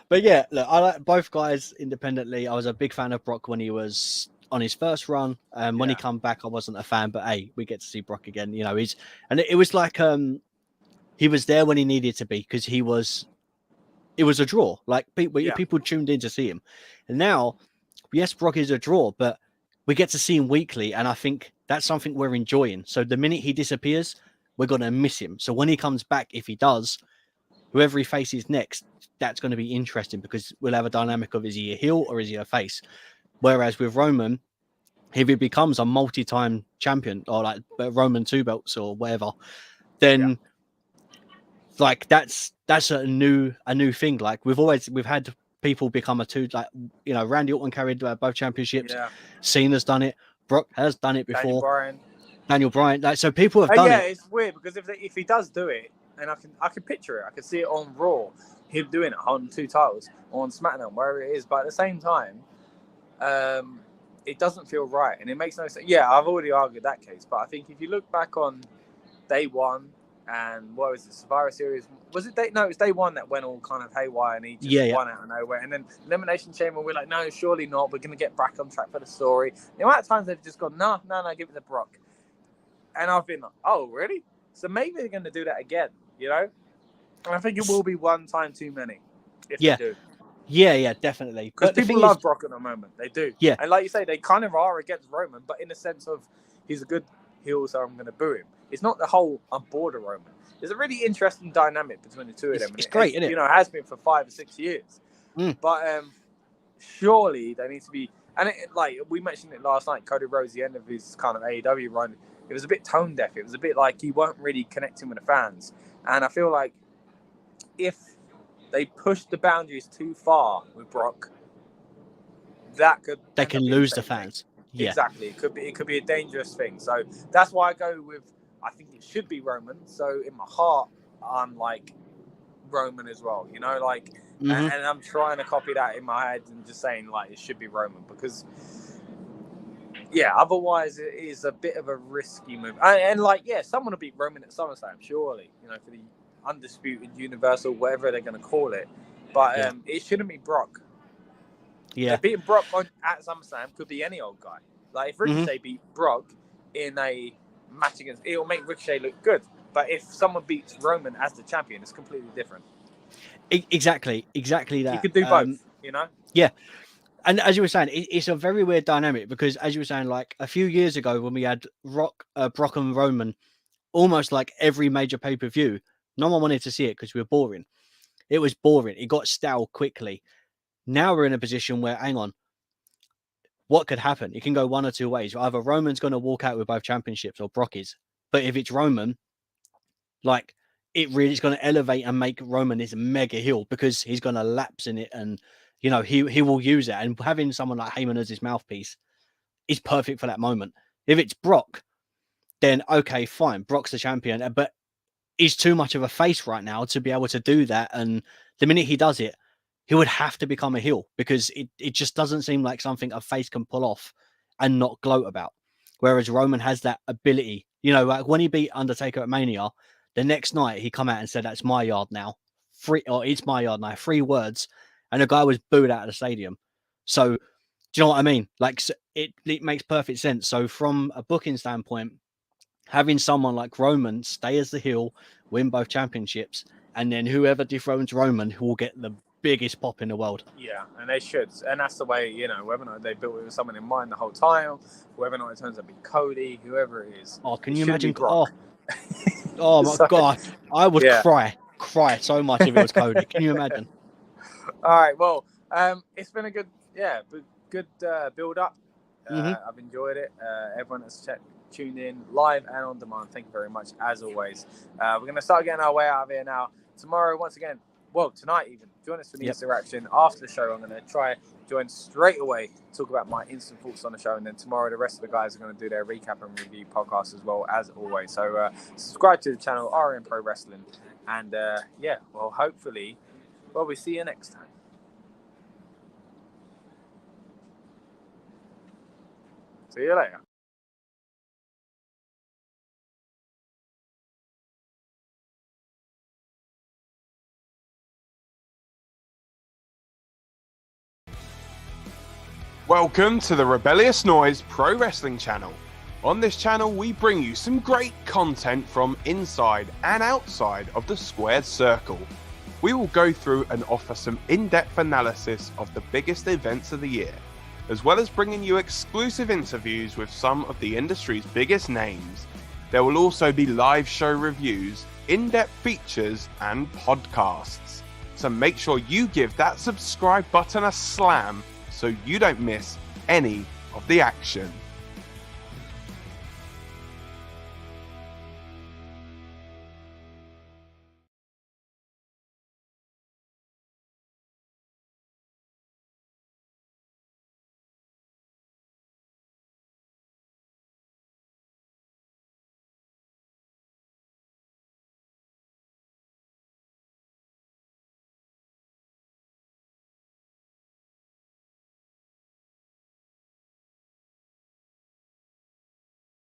Speaker 2: But yeah, look, I like both guys independently. I was a big fan of Brock when he was on his first run. When he come back, I wasn't a fan, but hey, we get to see Brock again. You know, it was like he was there when he needed to be because it was a draw. Like people tuned in to see him, and now, yes, Brock is a draw, but we get to see him weekly, and I think that's something we're enjoying. So the minute he disappears, we're going to miss him. So when he comes back, if he does, whoever he faces next, that's going to be interesting because we'll have a dynamic of, is he a heel or is he a face? Whereas with Roman, if he becomes a multi-time champion or like Roman 2 belts or whatever, then like that's a new thing. Like we've had people become a two, like, you know, Randy Orton carried both championships. Yeah. Cena's done it. Brock has done it before. Daniel Bryan. Like, so people have done it.
Speaker 4: Yeah, it's weird because if he does do it, and I can picture it, I can see it on Raw, him doing it on 2 titles, or on SmackDown, wherever it is. But at the same time, it doesn't feel right, and it makes no sense. Yeah, I've already argued that case, but I think if you look back on day one and what was the Survivor Series? Was it day? No, it was day one that went all kind of haywire, and he just won out of nowhere. And then Elimination Chamber, we're like, no, surely not. We're going to get back on track for the story. The amount of times they've just gone, no, give it to Brock. And I've been like, oh, really? So maybe they're going to do that again, you know? And I think it will be one time too many if they do.
Speaker 2: Yeah, definitely.
Speaker 4: Because people love Brock at the moment. They do.
Speaker 2: Yeah.
Speaker 4: And like you say, they kind of are against Roman, but in the sense of he's a good heel, so I'm going to boo him. It's not the whole I'm bored of Roman. There's a really interesting dynamic between the two of them.
Speaker 2: It's great, isn't it?
Speaker 4: You know, it has been for 5 or 6 years. But surely they need to be... And like we mentioned it last night, Cody Rhodes, the end of his kind of AEW run, it was a bit tone deaf. It was a bit like he weren't really connecting with the fans. And I feel like if they push the boundaries too far with Brock,
Speaker 2: they can lose the fans.
Speaker 4: Yeah. Exactly. It could be a dangerous thing. So that's why I go with, I think it should be Roman. So in my heart, I'm like Roman as well, you know, like, and I'm trying to copy that in my head and just saying like it should be Roman because, yeah, otherwise it is a bit of a risky move. And like, yeah, someone will beat Roman at SummerSlam, surely, you know, for the undisputed Universal, whatever they're going to call it. But it shouldn't be Brock.
Speaker 2: Yeah,
Speaker 4: beating Brock at SummerSlam could be any old guy. Like if Ricochet beat Brock in a match against, it'll make Ricochet look good. But if someone beats Roman as the champion, it's completely different.
Speaker 2: Exactly that.
Speaker 4: You could do both, you know?
Speaker 2: Yeah. And as you were saying, it's a very weird dynamic because, as you were saying, like a few years ago when we had Brock and Roman, almost like every major pay-per-view, no one wanted to see it because we were boring. It was boring. It got stale quickly. Now we're in a position where, hang on, what could happen? It can go one or two ways. Either Roman's going to walk out with both championships or Brock is. But if it's Roman, like, it really is going to elevate and make Roman this mega heel because he's going to lapse in it and, you know, he will use it. And having someone like Heyman as his mouthpiece is perfect for that moment. If it's Brock, then okay, fine. Brock's the champion, but he's too much of a face right now to be able to do that. And the minute he does it, he would have to become a heel because it just doesn't seem like something a face can pull off and not gloat about. Whereas Roman has that ability. You know, like when he beat Undertaker at Mania, the next night he come out and said, that's my yard now. It's my yard now. 3 words. And the guy was booed out of the stadium. So, do you know what I mean? Like, so it makes perfect sense. So from a booking standpoint, having someone like Roman stay as the heel, win both championships, and then whoever dethrones Roman will get the biggest pop in the world.
Speaker 4: Yeah, and they should. And that's the way, whether or not they built it with someone in mind the whole time, whether or not it turns out to be Cody, whoever it is.
Speaker 2: Oh, can you imagine?
Speaker 4: Brock.
Speaker 2: Oh my God. I would cry so much if it was Cody. Can you imagine?
Speaker 4: All right, well, it's been a good build up. I've enjoyed it. Everyone that's tuned in live and on demand, thank you very much, as always. We're going to start getting our way out of here now. Tomorrow, once again, tonight even, join us for the interaction after the show. I'm going to try join straight away, talk about my instant thoughts on the show, and then tomorrow the rest of the guys are going to do their recap and review podcast as well, as always. So subscribe to the channel, RN Pro Wrestling, and hopefully, we see you next time. See you later.
Speaker 1: Welcome to the Rebellious Noise Pro Wrestling channel. On this channel, we bring you some great content from inside and outside of the squared circle. We will go through and offer some in-depth analysis of the biggest events of the year, as well as bringing you exclusive interviews with some of the industry's biggest names. There will also be live show reviews, in-depth features, and podcasts. So make sure you give that subscribe button a slam so you don't miss any of the action.